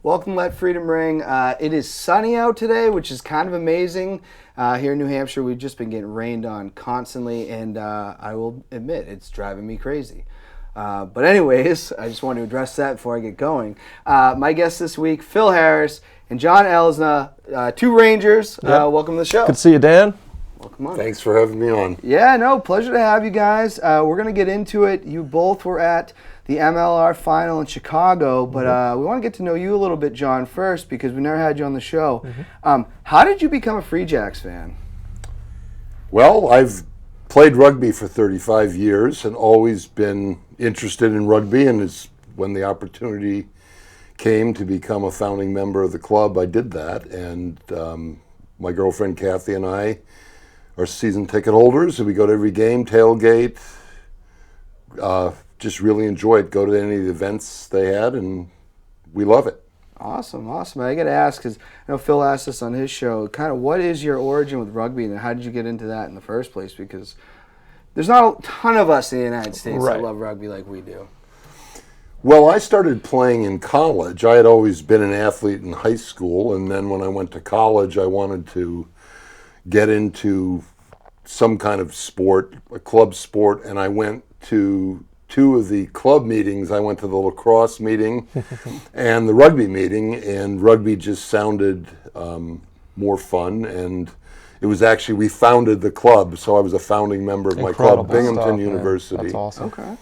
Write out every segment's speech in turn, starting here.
Welcome, Let Freedom Ring. It is sunny out today, which is kind of amazing. Here in New Hampshire, we've just been getting rained on constantly, and I will admit, it's driving me crazy. But anyways, I just want to address that before I get going. My guests this week, Phil Harris and John Elsnau, two Rangers. Yep. Welcome to the show. Good to see you, Dan. Welcome on. Thanks for having me on. Yeah, no, pleasure to have you guys. We're going to get into it. You both were at the MLR Final in Chicago, but we want to get to know you a little bit, John, first, because we never had you on the show. How did you become a Free Jacks fan? Well, I've played rugby for 35 years and always been interested in rugby, and when the opportunity came to become a founding member of the club, I did that. And my girlfriend Kathy and I are season ticket holders, and we go to every game, tailgate, just really enjoy it, go to any of the events they had, and we love it. Awesome. I got to ask, because I know Phil asked us on his show, kind of what is your origin with rugby, and how did you get into that in the first place? Because there's not a ton of us in the United States that love rugby like we do. Well, I started playing in college. I had always been an athlete in high school, and then when I went to college, I wanted to get into some kind of sport, a club sport, and I went to two of the club meetings. I went to the lacrosse meeting and the rugby meeting, and rugby just sounded more fun. And it was actually, we founded the club, so I was a founding member of my club, Binghamton University. That's awesome. Okay.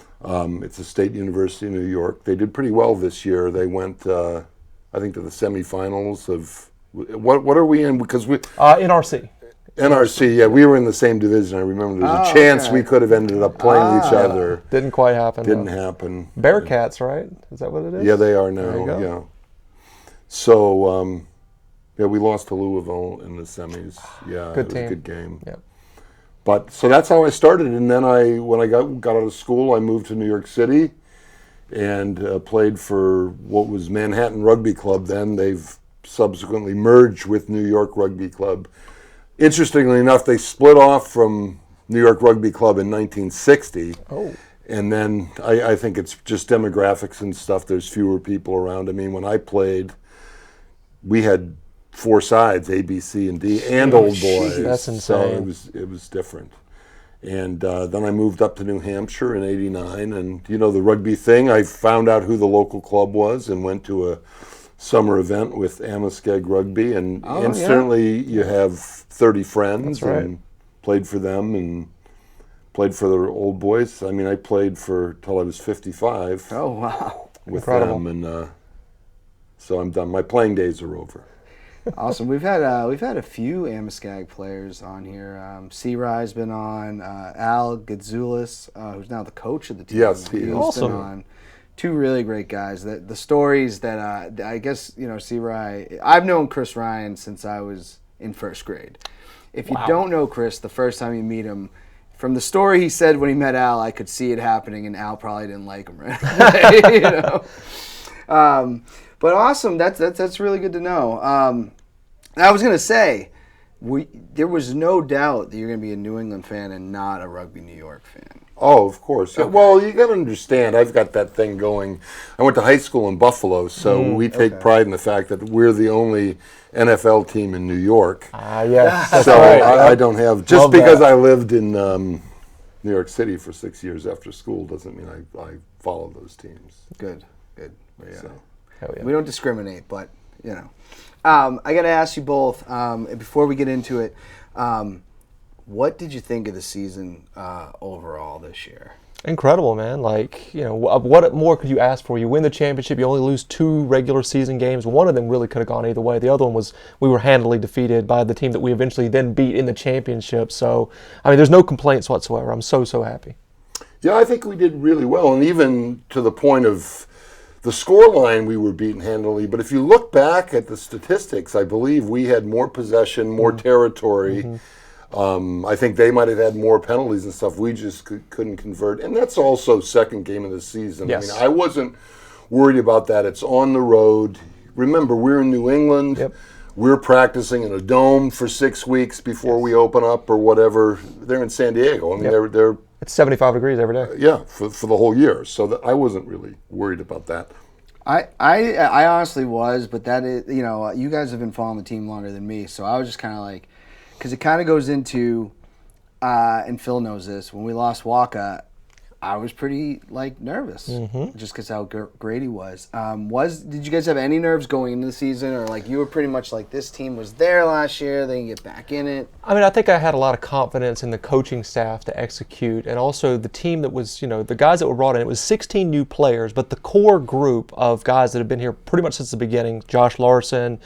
It's a state university in New York. They did pretty well this year. They went, I think, to the semifinals of, what are we in? Because we NRC. NRC, yeah, we were in the same division. I remember there was a chance we could have ended up playing each other. Didn't quite happen. Didn't happen. Bearcats, right? Is that what it is? Yeah, they are now. There you go. Yeah. So, we lost to Louisville in the semis. Yeah, Good it was team. a good game. Yep. But so that's how I started, and then when I got out of school, I moved to New York City and played for what was Manhattan Rugby Club. Then they've subsequently merged with New York Rugby Club. Interestingly enough, they split off from New York Rugby Club in 1960. Oh. And then I think it's just demographics and stuff. There's fewer people around. I mean, when I played, we had 4 sides, A, B, C, and D, and old boys. That's insane. So it was different. And then I moved up to New Hampshire in '89. And, the rugby thing, I found out who the local club was and went to a summer event with Amoskeag Rugby, and instantly you have 30 friends. That's right. And played for them and played for the old boys. I mean, I played till I was 55. Oh, wow. With Incredible. them, and so I'm done. My playing days are over. Awesome. We've had a few Amoskeag players on here. C-Rye's been on. Al Gadzoulis, who's now the coach of the team. Yes, he is. Awesome. Been on. Two really great guys. The stories that I guess C-Rye. I've known Chris Ryan since I was in first grade. If you don't know Chris, the first time you meet him, from the story he said when he met Al, I could see it happening, and Al probably didn't like him right away, But awesome. That's really good to know. I was gonna say, there was no doubt that you're gonna be a New England fan and not a Rugby New York fan. Oh, of course. Okay. Well, you got to understand, I've got that thing going. I went to high school in Buffalo, so we take pride in the fact that we're the only NFL team in New York. Yes, that's so right. I don't have, just because I lived in New York City for 6 years after school doesn't mean I follow those teams. Good. Yeah. So. Hell yeah. We don't discriminate, but I got to ask you both before we get into it. What did you think of the season overall this year? Incredible, man. What more could you ask for? You win the championship, you only lose 2 regular season games. One of them really could have gone either way. The other one was we were handily defeated by the team that we eventually then beat in the championship. So, there's no complaints whatsoever. I'm so happy. Yeah, I think we did really well, and even to the point of the scoreline, we were beaten handily. But if you look back at the statistics, I believe we had more possession, more territory. Mm-hmm. I think they might have had more penalties and stuff. We just couldn't convert. And that's also second game of the season. Yes. I wasn't worried about that. It's on the road. Remember, we're in New England. Yep. We're practicing in a dome for 6 weeks before we open up or whatever. They're in San Diego. I mean, they're It's 75 degrees every day. yeah, for the whole year. So I wasn't really worried about that. I honestly was, but that is, you guys have been following the team longer than me, so I was just kind of like, because it kind of goes into, and Phil knows this, when we lost Waka, I was pretty nervous, just because how great he was. Did you guys have any nerves going into the season, or you were pretty much like this team was there last year, they can get back in it? I mean, I think I had a lot of confidence in the coaching staff to execute, and also the team that was, the guys that were brought in. It was 16 new players, but the core group of guys that have been here pretty much since the beginning, Josh Larson,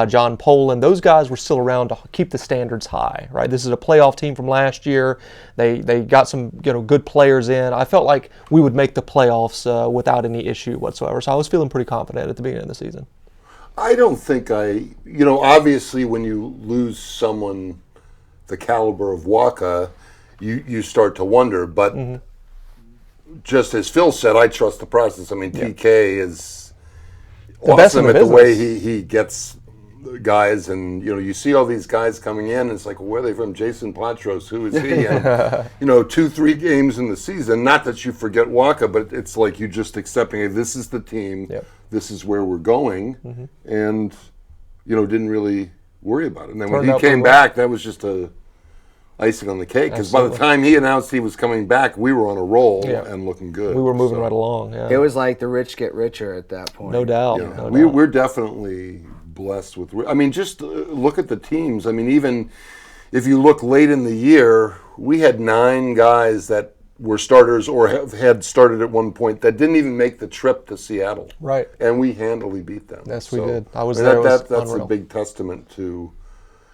John Poland, those guys were still around to keep the standards high, right? This is a playoff team from last year. They got some, good players in. I felt like we would make the playoffs without any issue whatsoever, so I was feeling pretty confident at the beginning of the season. I don't think obviously when you lose someone the caliber of Waka, you start to wonder. But just as Phil said, I trust the process. I mean, TK is awesome at the way he gets guys, and you see all these guys coming in, and it's like, well, where are they from? Jayson Potroz, who is he? And 2-3 games in the season, not that you forget Waka, but it's like you just accepting, hey, this is the team, this is where we're going, and didn't really worry about it. And then when he came back, that was just a icing on the cake, because by the time he announced he was coming back, we were on a roll and looking good. We were moving right along. It was like the rich get richer at that point. No doubt. Yeah. No doubt. We're definitely blessed with. I mean, just look at the teams. I mean, even if you look late in the year, we had 9 guys that were starters or had started at one point that didn't even make the trip to Seattle. Right. And we handily beat them. Yes, we did. I was there. That's unreal. a big testament to.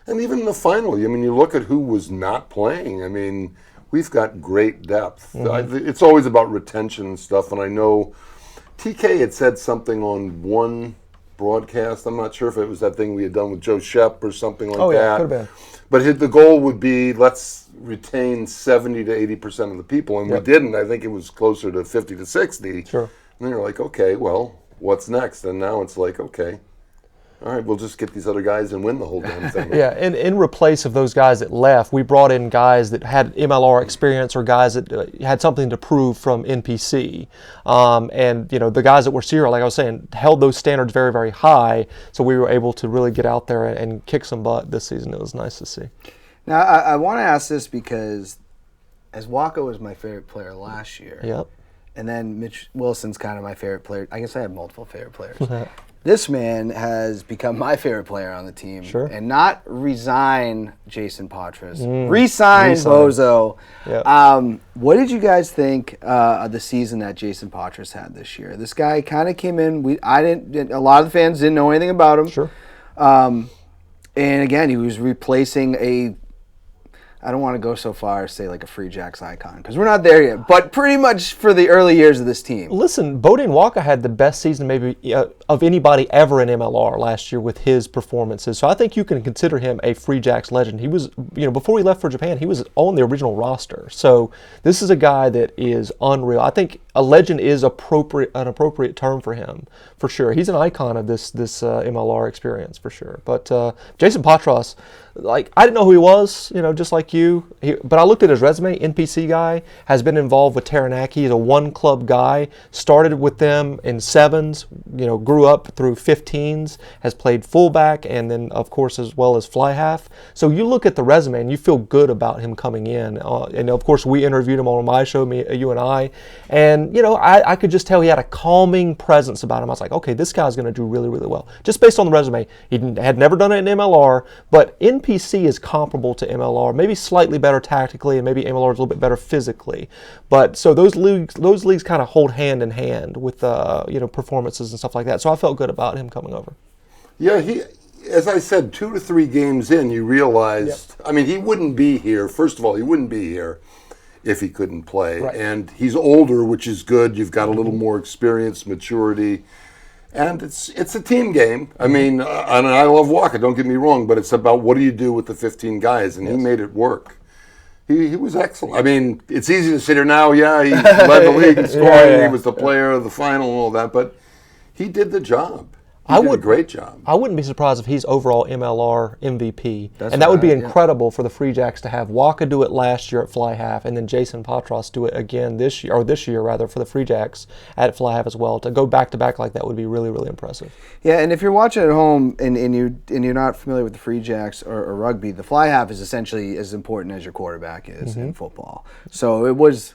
And even in the final, I mean, you look at who was not playing. I mean, we've got great depth. It's always about retention and stuff. And I know TK had said something on one broadcast. I'm not sure if it was that thing we had done with Joe Shep or something like that. Oh, yeah, could have been. But the goal would be, let's retain 70 to 80% of the people. And we didn't. I think it was closer to 50 to 60. Sure. And then you're like, okay, well, what's next? And now it's like, okay, all right, we'll just get these other guys and win the whole damn thing. Yeah, and in replace of those guys that left, we brought in guys that had MLR experience or guys that had something to prove from NPC. And, the guys that were serial, like I was saying, held those standards very, very high. So we were able to really get out there and kick some butt this season. It was nice to see. Now, I want to ask this because as Waka was my favorite player last year. Yep. And then Mitch Wilson's kind of my favorite player. I guess I have multiple favorite players. This man has become my favorite player on the team. Sure. And not resign Jayson Potroz. Resign Bozo. Yep. What did you guys think of the season that Jayson Potroz had this year? This guy kind of came in. A lot of the fans didn't know anything about him. Sure. And again, he was replacing I don't want to go so far as say like a Free Jacks icon because we're not there yet, but pretty much for the early years of this team. Listen, Bodine Waka had the best season maybe of anybody ever in MLR last year with his performances. So I think you can consider him a Free Jacks legend. He was, before he left for Japan, he was on the original roster. So this is a guy that is unreal. I think a legend is an appropriate term for him, for sure. He's an icon of this MLR experience, for sure. But Jayson Potroz, I didn't know who he was, just like you. But I looked at his resume. NPC guy, has been involved with Taranaki. He's a one-club guy. Started with them in 7s, grew up through 15s, has played fullback, and then, of course, as well as fly half. So you look at the resume, and you feel good about him coming in. And, of course, we interviewed him on my show, you and I. And, I could just tell he had a calming presence about him. I was like, okay, this guy's going to do really, really well. Just based on the resume. He had never done it in MLR, but NPC is comparable to MLR, maybe slightly better tactically, and maybe MLR is a little bit better physically. But so those leagues kind of hold hand in hand with performances and stuff like that. So I felt good about him coming over. Yeah, as I said, 2 to 3 games in, you realized. I mean, he wouldn't be here. First of all, he wouldn't be here if he couldn't play. Right. And he's older, which is good. You've got a little more experience, maturity. And it's a team game. I mean, and I love Waka, don't get me wrong, but it's about what do you do with the 15 guys, and he made it work. He was excellent. I mean, it's easy to sit here now, he led the league in scoring, he was the player of the final and all that, but He did the job. He did a great job. I wouldn't be surprised if he's overall MLR MVP. That's and that would be right, incredible for the Free Jacks to have Waka do it last year at fly half, and then Jayson Potroz do it again this year for the Free Jacks at fly half as well. To go back to back like that would be really, really impressive. Yeah, and if you're watching at home and you're not familiar with the Free Jacks or rugby, the fly half is essentially as important as your quarterback is in football. So it was.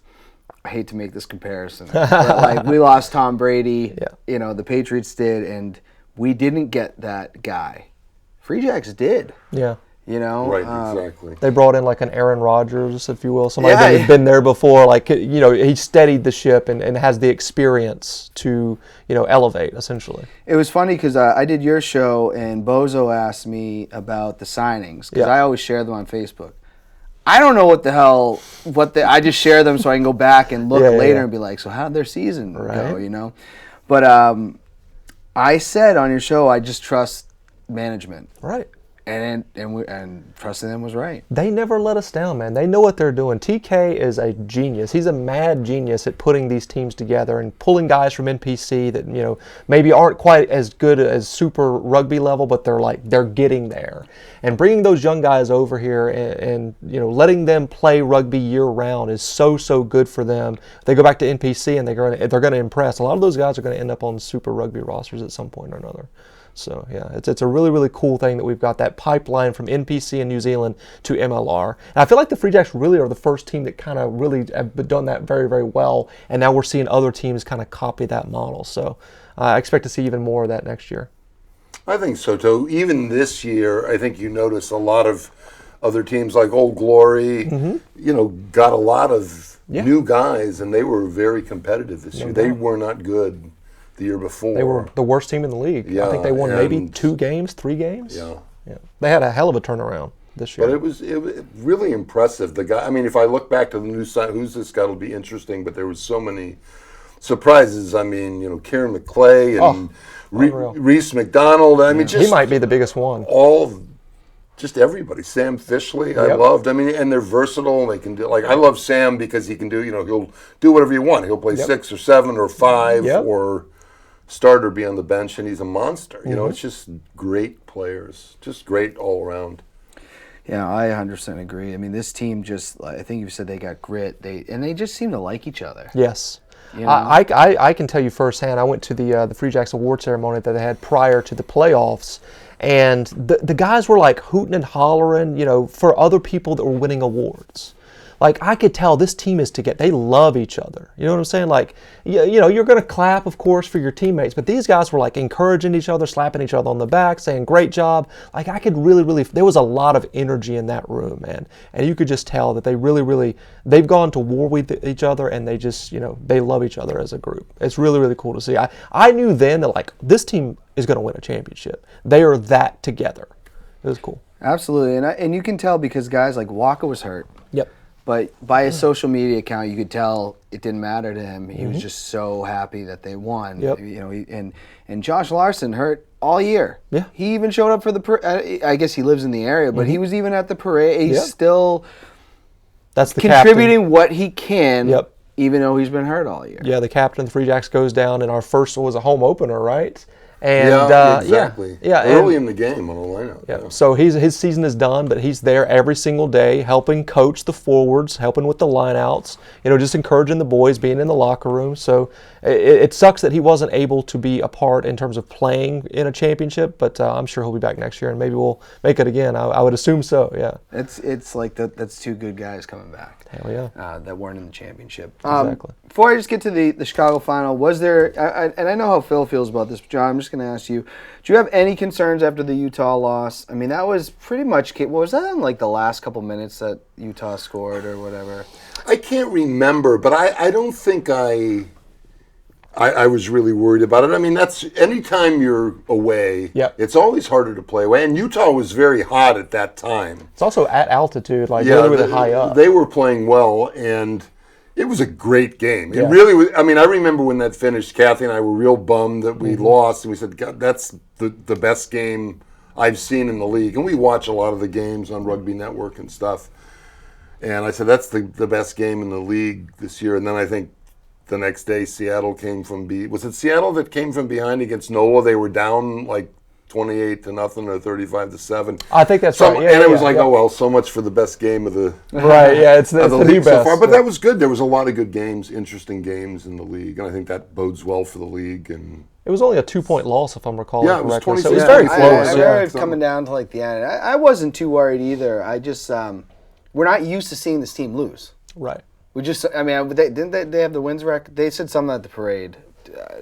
I hate to make this comparison, but like we lost Tom Brady. Yeah. The Patriots did, and we didn't get that guy. Free Jacks did. Yeah. Right, exactly. They brought in like an Aaron Rodgers, if you will, somebody that had Yeah. been there before. Like, he steadied the ship and has the experience to, elevate, essentially. It was funny because I did your show, and Bozo asked me about the signings because I always share them on Facebook. I don't know what the hell, I just share them so I can go back and look later and be like, so how'd their season go, But I said on your show, I just trust management. Right. And trusting them was right. They never let us down, man. They know what they're doing. TK is a genius. He's a mad genius at putting these teams together and pulling guys from NPC that, maybe aren't quite as good as super rugby level, but they're getting there. And bringing those young guys over here and letting them play rugby year round is so good for them. They go back to NPC and they're going to impress. A lot of those guys are going to end up on super rugby rosters at some point or another. So, yeah, it's a really, really cool thing that we've got that pipeline from NPC in New Zealand to MLR. And I feel like the Free Jacks really are the first team that kind of really have done that very, very well. And now we're seeing other teams kind of copy that model. So I expect to see even more of that next year. I think so, too. Even this year, I think you notice a lot of other teams like Old Glory, got a lot of new guys, and they were very competitive this year. They were not good the year before. They were the worst team in the league. Yeah, I think they won maybe 2 games, 3 games. Yeah. They had a hell of a turnaround this year. But it was really impressive. The guy, if I look back to the new side, who's this guy, it'll be interesting, but there was so many surprises. Kieran McClay and Reese McDonald. He might be the biggest one. Just everybody. Sam Fishley, I loved. And they're versatile. They can do, I love Sam because he can do, he'll do whatever you want. He'll play 6 or 7 or 5 or start or be on the bench, and he's a monster. It's just great players. Just great all around. Yeah, I 100% agree. This team I think you said they got grit. They just seem to like each other. Yes. I can tell you firsthand, I went to the Free Jacks award ceremony that they had prior to the playoffs, and the guys were like hooting and hollering, for other people that were winning awards. Like, I could tell this team is together. They love each other. You know what I'm saying? Like, you're going to clap, of course, for your teammates, but these guys were like encouraging each other, slapping each other on the back, saying, great job. Like, I could really, there was a lot of energy in that room, man. And you could just tell that they really, they've gone to war with each other, and they just, they love each other as a group. It's really cool to see. I knew then that, like, this team is going to win a championship. They are that together. It was cool. Absolutely. And you can tell because guys like Waka was hurt. Yep. But by his social media account, you could tell it didn't matter to him. He was just so happy that they won. Yep. And Josh Larson hurt all year. Yeah. He even showed up for I guess he lives in the area, but he was even at the parade. He's still that's the contributing captain. What he can. Yep. Even though he's been hurt all year. Yeah, the captain of the Free Jacks goes down in our first was a home opener, right? And, exactly. Yeah, early in the game on a lineup. Yeah. So his season is done, but he's there every single day, helping coach the forwards, helping with the lineouts, just encouraging the boys, being in the locker room. So it sucks that he wasn't able to be a part in terms of playing in a championship, but I'm sure he'll be back next year, and maybe we'll make it again. I would assume so. Yeah. It's like that's 2 good guys coming back. Hell yeah. That weren't in the championship. Exactly. Before I just get to the Chicago final, was there, and I know how Phil feels about this, but John, I'm just going to ask you, do you have any concerns after the Utah loss? That was pretty much, what was that in like the last couple minutes that Utah scored or whatever? I can't remember, but I don't think I was really worried about it. That's anytime you're away, it's always harder to play away. And Utah was very hot at that time. It's also at altitude, really high up. They were playing well, and it was a great game. It Yeah. really was. I remember when that finished, Kathy and I were real bummed that we lost, and we said, God, that's the best game I've seen in the league. And we watch a lot of the games on Rugby Network and stuff. And I said, that's the best game in the league this year. And then I think the next day Seattle came from was it Seattle that came from behind against NOLA? They were down like 28-0 or 35-7. I think that's right. And it was like, oh well, so much for the best game of the right. Yeah, it's the new league so best. far. But that was good. There was a lot of good games, interesting games in the league, and I think that bodes well for the league. And it was only a 2-point loss, if I'm recalling it was correctly. 26. So it was very close. I heard it coming down to like the end. I wasn't too worried either. I just we're not used to seeing this team lose. Right. We just, I mean, didn't they have the wins record? They said something at the parade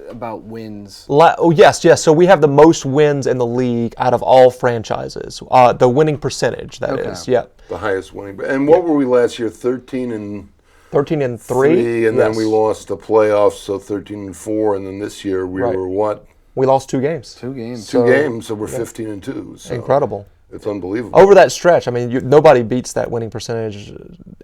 about wins. Yes. So we have the most wins in the league out of all franchises. The winning percentage, that is. Yep. The highest winning. And what were we last year? 13-3. 13-3. And then we lost the playoffs, so 13-4. And then this year we were what? We lost 2 games. 2 games. Two games, so we're 15-2. So incredible. It's unbelievable. Over that stretch, I mean, nobody beats that winning percentage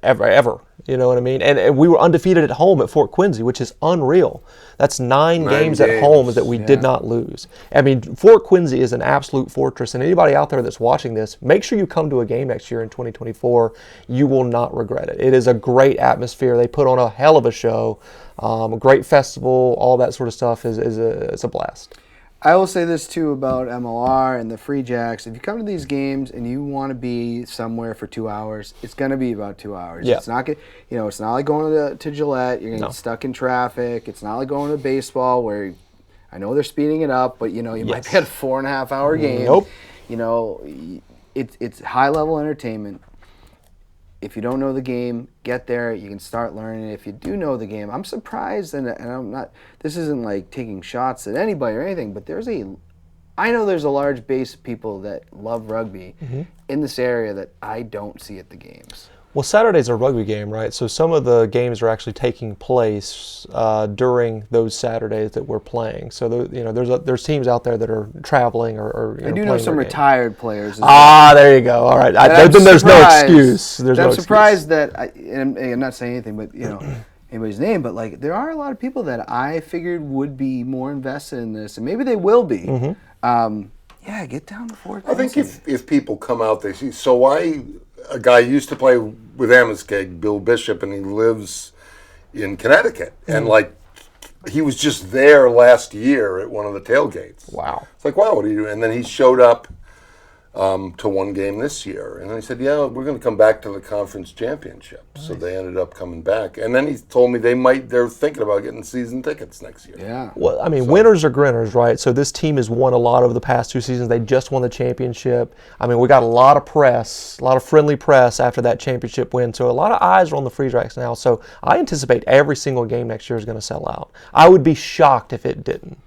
ever. You know what I mean? And we were undefeated at home at Fort Quincy, which is unreal. That's 9 games at home that we did not lose. I mean, Fort Quincy is an absolute fortress, and anybody out there that's watching this, make sure you come to a game next year in 2024. You will not regret it. It is a great atmosphere. They put on a hell of a show, a great festival, all that sort of stuff it's a blast. I will say this too about MLR and the Free Jacks. If you come to these games and you want to be somewhere for 2 hours, it's going to be about 2 hours. Yeah. It's not, it's not like going to Gillette. You're going to get stuck in traffic. It's not like going to baseball where I know they're speeding it up, but you might be at a 4.5 hour game. Nope. It's high level entertainment. If you don't know the game, get there. You can start learning. If you do know the game, I'm surprised, and I'm not. This isn't like taking shots at anybody or anything, but I know there's a large base of people that love rugby in this area that I don't see at the games. Well, Saturday's a rugby game, right? So some of the games are actually taking place during those Saturdays that we're playing. So there's teams out there that are traveling or I do know some retired players. There you go. All right. Then there's no excuse. I'm surprised that and I'm not saying anything, but anybody's name, but like there are a lot of people that I figured would be more invested in this, and maybe they will be. Get down to Fort Quincy. I think if people come out, they see. So a guy used to play with Amoskeag, Bill Bishop, and he lives in Connecticut. And like, he was just there last year at one of the tailgates. Wow. It's like, wow, what are you doing? And then he showed up to one game this year. And then he said, yeah, we're going to come back to the conference championship. Nice. So they ended up coming back. And then he told me they're thinking about getting season tickets next year. Yeah. Well, I mean, winners are grinners, right? So this team has won a lot over the past 2 seasons. They just won the championship. I mean, we got a lot of press, a lot of friendly press after that championship win. So a lot of eyes are on the Free Jacks now. So I anticipate every single game next year is going to sell out. I would be shocked if it didn't.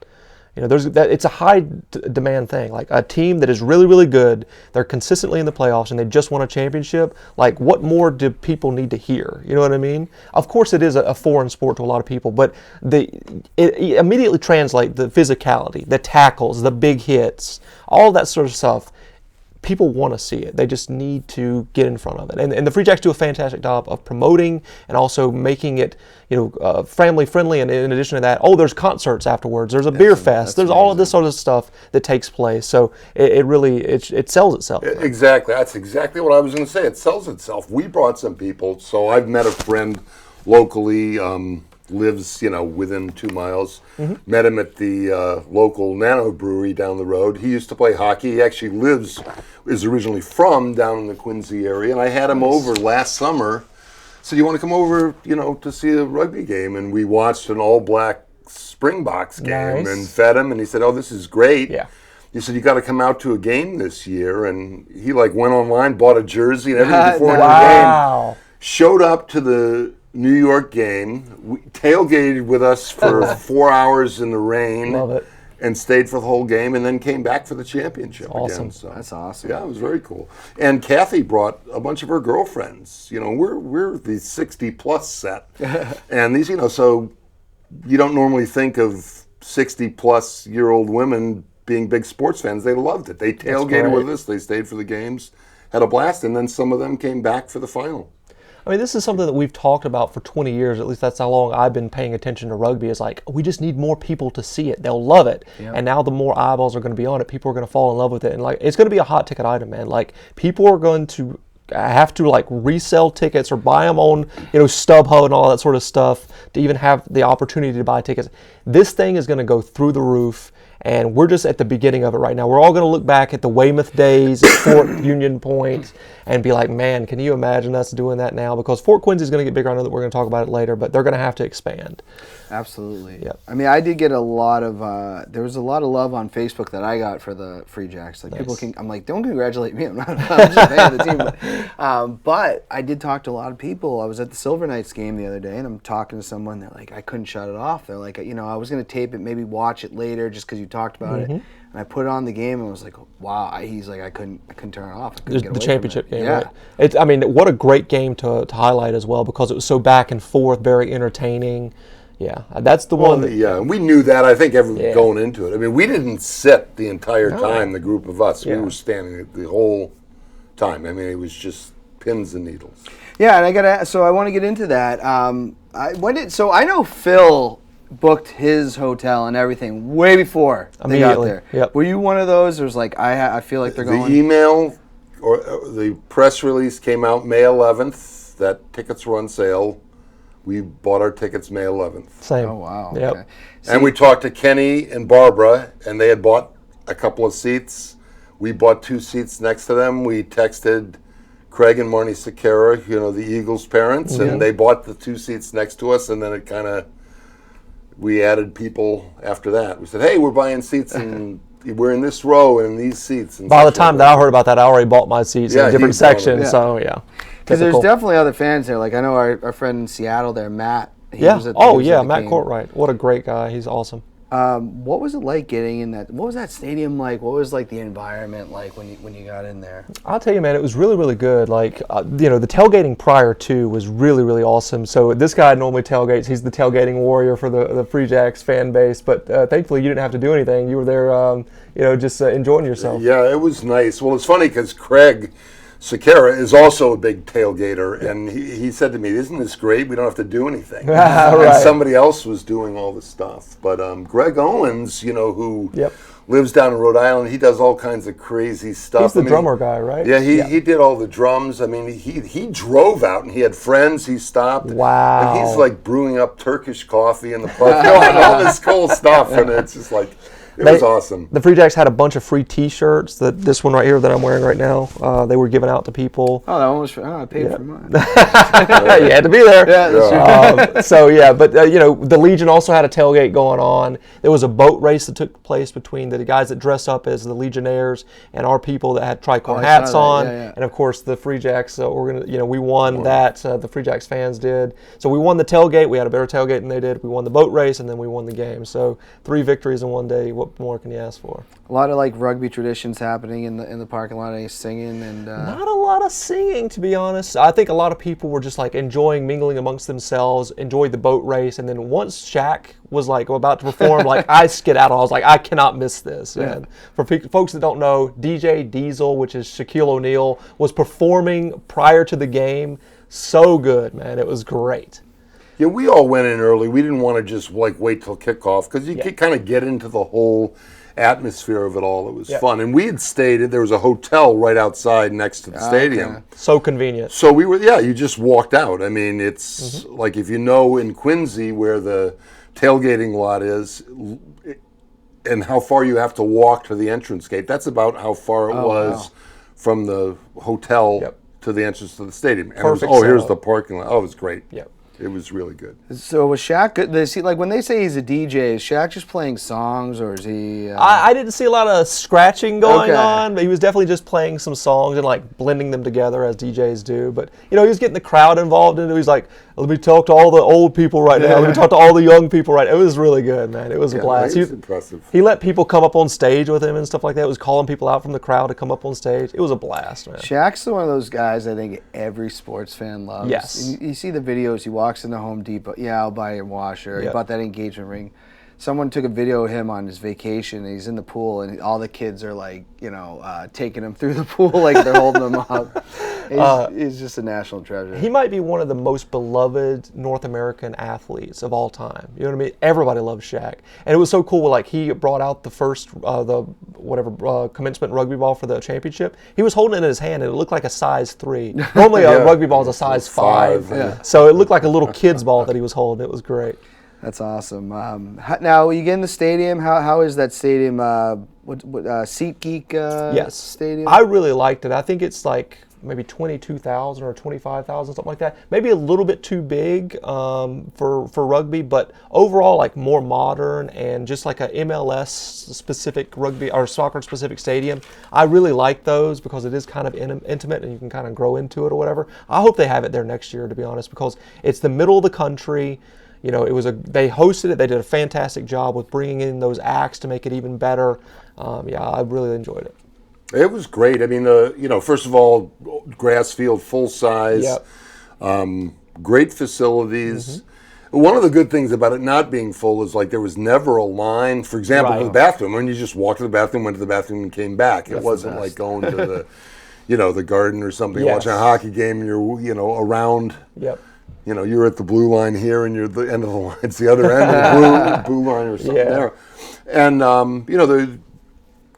It's a high demand thing. Like a team that is really, really good, they're consistently in the playoffs, and they just won a championship. Like, what more do people need to hear? You know what I mean? Of course, it is a foreign sport to a lot of people, but it immediately translates the physicality, the tackles, the big hits, all that sort of stuff. People want to see it. They just need to get in front of it. And the Free Jacks do a fantastic job of promoting and also making it, family friendly. And in addition to that, there's concerts afterwards. There's a beer fest. There's all of this sort of stuff that takes place. So it really sells itself. Exactly. That's exactly what I was going to say. It sells itself. We brought some people. So I've met a friend locally, lives, within 2 miles. Met him at the local Nano Brewery down the road. He used to play hockey. He actually is originally from down in the Quincy area. And I had him over last summer. So you want to come over, to see a rugby game? And we watched an all-black Springboks game and fed him. And he said, this is great. Yeah. He said, you got to come out to a game this year. And he went online, bought a jersey and everything before the game. Showed up to the New York game, tailgated with us for 4 hours in the rain. Love it. And stayed for the whole game, and then came back for the championship awesome. again. So, that's awesome. Yeah, it was very cool. And Kathy brought a bunch of her girlfriends. We're the 60-plus set. And these, so you don't normally think of 60-plus-year-old women being big sports fans. They loved it. They tailgated with us. They stayed for the games, had a blast, and then some of them came back for the final. I mean, this is something that we've talked about for 20 years. At least that's how long I've been paying attention to rugby. Is like, we just need more people to see it. They'll love it. Yep. And now the more eyeballs are going to be on it, people are going to fall in love with it. And like, it's going to be a hot ticket item, man. Like, people are going to have to like resell tickets or buy them on, StubHub and all that sort of stuff to even have the opportunity to buy tickets. This thing is going to go through the roof. And we're just at the beginning of it right now. We're all going to look back at the Weymouth days at Fort Union Point and be like, man, can you imagine us doing that now? Because Fort Quincy is going to get bigger. I know that we're going to talk about it later, but they're going to have to expand. Absolutely. Yep. I mean, I did get a lot of, there was a lot of love on Facebook that I got for the Free Jacks. Like, nice. I'm like, don't congratulate me. I'm just a fan of the team. But I did talk to a lot of people. I was at the Silver Knights game the other day, and I'm talking to someone. They're like, I couldn't shut it off. They're like, I was going to tape it, maybe watch it later just because you talked about it. And I put it on the game and was like, wow. He's like, I couldn't turn it off. I couldn't get away the championship from it. game, Yeah. right? I mean, what a great game to highlight as well, because it was so back and forth, very entertaining. Yeah, that's the one. Yeah, and we knew that, I think, going into it. I mean, we didn't sit the entire time, the group of us. Yeah. We were standing the whole time. I mean, it was just pins and needles. Yeah, and I want to get into that. I know Phil booked his hotel and everything way before they got there. Yep. Were you one of those? Or was like, I feel like they're going. The email or the press release came out May 11th that tickets were on sale. We bought our tickets May 11th. Same. Oh, wow. Yep. Okay. And we talked to Kenny and Barbara, and they had bought a couple of seats. We bought 2 seats next to them. We texted Craig and Marnie Sakara, the Eagles' parents, and they bought the 2 seats next to us, and then it kind of, we added people after that. We said, hey, we're buying seats, and we're in this row and in these seats. And by the time that I heard about that, I already bought my seats in a different section, so yeah. Because there's definitely other fans there. Like, I know our friend in Seattle there, Matt. Was at Matt Courtright. What a great guy. He's awesome. What was it like getting in that? What was that stadium like? What was like the environment like when you got in there? I'll tell you, man, it was really, really good. Like, the tailgating prior to was really, really awesome. So this guy normally tailgates. He's the tailgating warrior for the Free Jacks fan base. But thankfully, you didn't have to do anything. You were there, just enjoying yourself. Yeah, it was nice. Well, it's funny because Craig Sakara is also a big tailgater, and he said to me, isn't this great? We don't have to do anything. Right. And somebody else was doing all the stuff. But Greg Owens, who lives down in Rhode Island, he does all kinds of crazy stuff. He's the drummer guy, right? Yeah, he did all the drums. I mean, he drove out, and he had friends. He stopped. Wow. And he's like brewing up Turkish coffee in the park, and all this cool stuff, and it's just like... It was awesome. The Free Jacks had a bunch of free T-shirts. This one right here that I'm wearing right now, they were giving out to people. Oh, that one was I paid for mine. You had to be there. Yeah, that's true. But the Legion also had a tailgate going on. There was a boat race that took place between the guys that dressed up as the Legionnaires and our people that had tricorn hats on. Yeah. And of course, the Free Jacks. We won that. The Free Jacks fans did. So we won the tailgate. We had a better tailgate than they did. We won the boat race, and then we won the game. So 3 victories in one day. What more can you ask for? A lot of like rugby traditions happening in the parking lot, any singing and not a lot of singing, to be honest. I think a lot of people were just like enjoying mingling amongst themselves, enjoyed the boat race, and then once Shaq was like about to perform, like I skedaddled. I was like, I cannot miss this. Yeah. And for folks that don't know, DJ Diesel, which is Shaquille O'Neal, was performing prior to the game. So good, man. It was great. Yeah, we all went in early. We didn't want to just like wait till kickoff because you could kind of get into the whole atmosphere of it all. It was fun. And we had stayed, there was a hotel right outside next to the stadium. Okay. So convenient. So we were, you just walked out. I mean, it's like if in Quincy where the tailgating lot is and how far you have to walk to the entrance gate, that's about how far it was from the hotel to the entrance to the stadium. And here's the parking lot. Oh, it was great. Yep. It was really good. So was Shaq good? Like when they say he's a DJ, is Shaq just playing songs or is he? I didn't see a lot of scratching going on, but he was definitely just playing some songs and like blending them together as DJs do. But he was getting the crowd involved in it. He's like, let me talk to all the old people right now. Let me talk to all the young people right now. It was really good, man. It was a blast. It was impressive. He let people come up on stage with him and stuff like that. He was calling people out from the crowd to come up on stage. It was a blast, man. Shaq's one of those guys I think every sports fan loves. Yes. You see the videos, he walks into Home Depot. Yeah, I'll buy your washer. He bought that engagement ring. someone took a video of him on his vacation, and he's in the pool, and all the kids are like, taking him through the pool like they're holding him up. He's just a national treasure. He might be one of the most beloved North American athletes of all time. You know what I mean? Everybody loves Shaq, and it was so cool. Like he brought out the first commencement rugby ball for the championship. He was holding it in his hand, and it looked like a size 3. Normally, a rugby ball is a size 5. Yeah. So it looked like a little kid's ball that he was holding. It was great. That's awesome. Now you get in the stadium. How is that stadium? SeatGeek Yes. stadium? I really liked it. I think it's like maybe 22,000 or 25,000, something like that. Maybe a little bit too big for rugby, but overall like more modern and just like a MLS specific rugby or soccer specific stadium. I really like those because it is kind of intimate and you can kind of grow into it or whatever. I hope they have it there next year, to be honest, because it's the middle of the country. They hosted it. They did a fantastic job with bringing in those acts to make it even better. I really enjoyed it. It was great. I mean, first of all, grass field, full size, great facilities. One of the good things about it not being full is like there was never a line, for example, to the bathroom. When you just walked to the bathroom, went to the bathroom, and came back. It wasn't like going to the, the garden or something, watching a hockey game, and you're, around. Yep. You're at the blue line here, and you're at the end of the line. It's the other end of the blue line or something there. And, the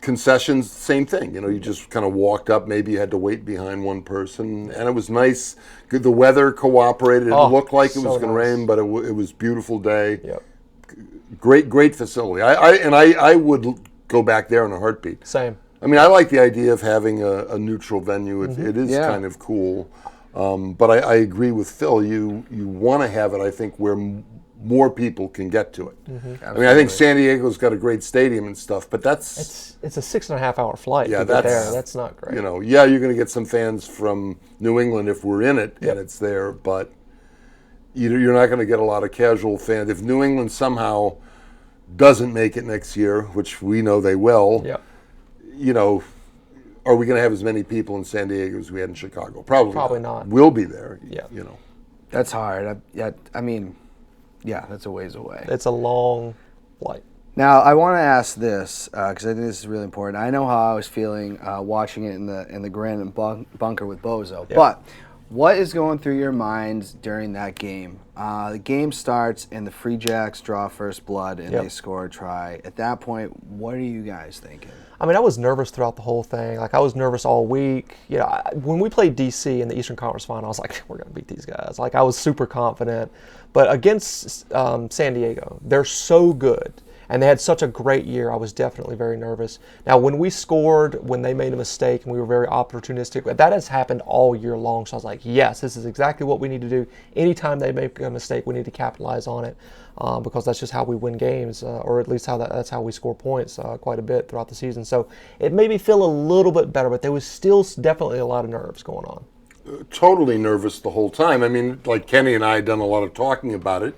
concessions, same thing. You just kind of walked up. Maybe you had to wait behind one person. And it was nice. The weather cooperated. It looked like it was going to rain, but it was a beautiful day. Yep. Great facility. I would go back there in a heartbeat. Same. I mean, I like the idea of having a neutral venue. It is kind of cool. But I agree with Phil. You want to have it, I think, where more people can get to it. I mean, I think San Diego's got a great stadium and stuff, but it's a 6.5 hour flight to get there. That's not great. You're going to get some fans from New England if we're in it and it's there, but you're not going to get a lot of casual fans. If New England somehow doesn't make it next year, which we know they will, are we going to have as many people in San Diego as we had in Chicago? Probably not. We'll be there. That's hard. That's a ways away. It's a long flight. Now, I want to ask this because I think this is really important. I know how I was feeling watching it in the Granite Bunker with Bozo, but what is going through your minds during that game? The game starts and the Free Jacks draw first blood and they score a try. At that point, what are you guys thinking? I mean, I was nervous throughout the whole thing. Like, I was nervous all week. When we played DC in the Eastern Conference Final, I was like, we're going to beat these guys. Like, I was super confident. But against San Diego, they're so good. And they had such a great year. I was definitely very nervous. Now, when we scored, when they made a mistake, and we were very opportunistic, that has happened all year long. So I was like, yes, this is exactly what we need to do. Anytime they make a mistake, we need to capitalize on it because that's just how we win games, or at least that's how we score points quite a bit throughout the season. So it made me feel a little bit better, but there was still definitely a lot of nerves going on. Totally nervous the whole time. I mean, like Kenny and I had done a lot of talking about it.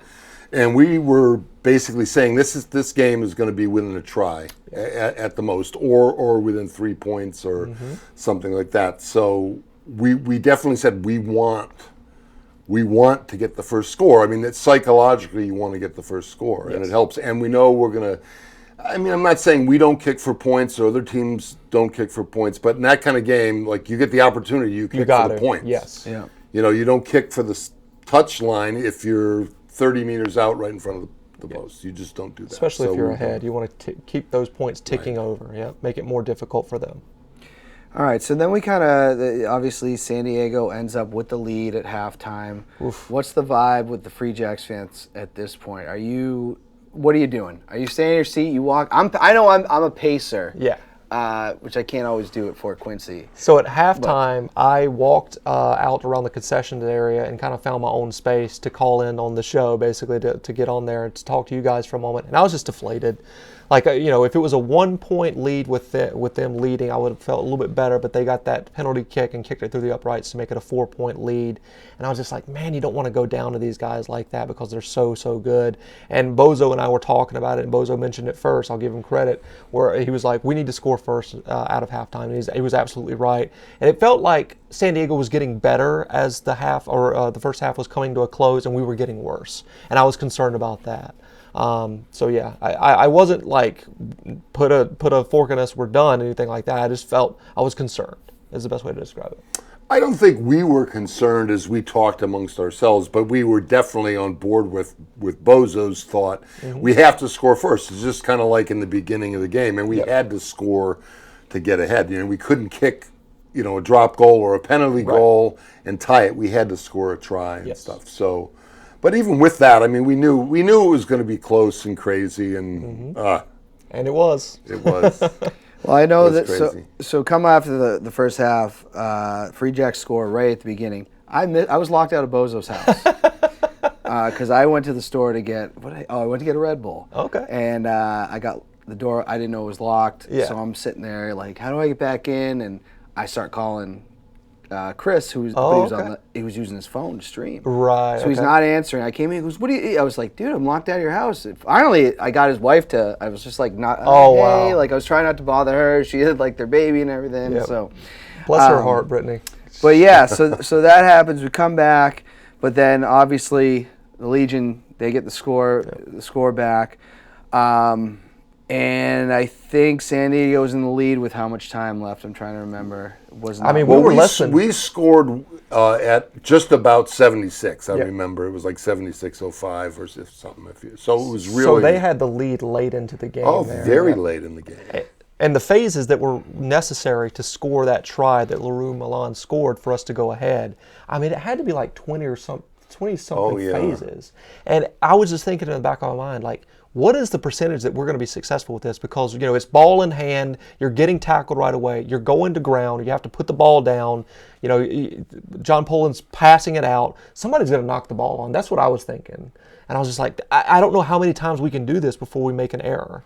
And we were basically saying this game is going to be within a try at the most, or within 3 points or something like that. So we definitely said we want to get the first score. I mean, that psychologically you want to get the first score, and it helps. And we know we're going to. I mean, I'm not saying we don't kick for points or other teams don't kick for points, but in that kind of game, like you get the opportunity, you kick for the points. Yes. Yeah. You don't kick for the touch line if you're 30 meters out right in front of the post. You just don't do that. Especially if you're ahead. You want to keep those points ticking over. Make it more difficult for them. All right, so then we kind of, obviously San Diego ends up with the lead at halftime. Oof. What's the vibe with the Free Jacks fans at this point? What are you doing? Are you staying in your seat? You walk? I know I'm a pacer. Yeah. Which I can't always do at Fort Quincy. So at halftime, I walked out around the concession area and kind of found my own space to call in on the show, basically to get on there and to talk to you guys for a moment. And I was just deflated. Like, if it was a 1 point lead with them leading, I would have felt a little bit better, but they got that penalty kick and kicked it through the uprights to make it a 4 point lead. And I was just like, man, you don't want to go down to these guys like that because they're so good. And Bozo and I were talking about it, and Bozo mentioned it first. I'll give him credit, where he was like, we need to score score first out of halftime. And he was absolutely right. And it felt like San Diego was getting better as the first half was coming to a close, and we were getting worse. And I was concerned about that. So yeah, I wasn't like put a fork in us, we're done, anything like that. I just felt I was concerned. Is the best way to describe it. I don't think we were concerned as we talked amongst ourselves, but we were definitely on board with Bozo's thought. We have to score first. It's just kind of like in the beginning of the game, and we had to score to get ahead. We couldn't kick, a drop goal or a penalty goal and tie it. We had to score a try and stuff. So, but even with that, I mean, we knew it was going to be close and crazy, and and it was. It was. Well, I know that. So come after the first half, Free Jack score right at the beginning. I was locked out of Bozo's house because I went to the store to get I went to get a Red Bull. Okay. And I got the door. I didn't know it was locked. Yeah. So I'm sitting there like, how do I get back in? And I start calling Chris, he was using his phone to stream. Right. So he's not answering. I came in, he goes, "What do you?" I was like, "Dude, I'm locked out of your house." Finally, I got his wife to. I was just like, "Not." Wow. Like I was trying not to bother her. She had like their baby and everything. Yep. So, bless her heart, Brittany. But yeah, so that happens. We come back, but then obviously the Legion, they get the score back. And I think San Diego's in the lead with how much time left. I'm trying to remember. We scored at just about 76. I remember it was like 76:05 or something. So it was really. So they had the lead late into the game. Oh, very late in the game. And the phases that were necessary to score that try that Leroux Milan scored for us to go ahead. I mean, it had to be like 20-something phases. And I was just thinking in the back of my mind, like, what is the percentage that we're going to be successful with this? Because, it's ball in hand, you're getting tackled right away, you're going to ground, you have to put the ball down, John Poland's passing it out, somebody's going to knock the ball on. That's what I was thinking. And I was just like, I don't know how many times we can do this before we make an error.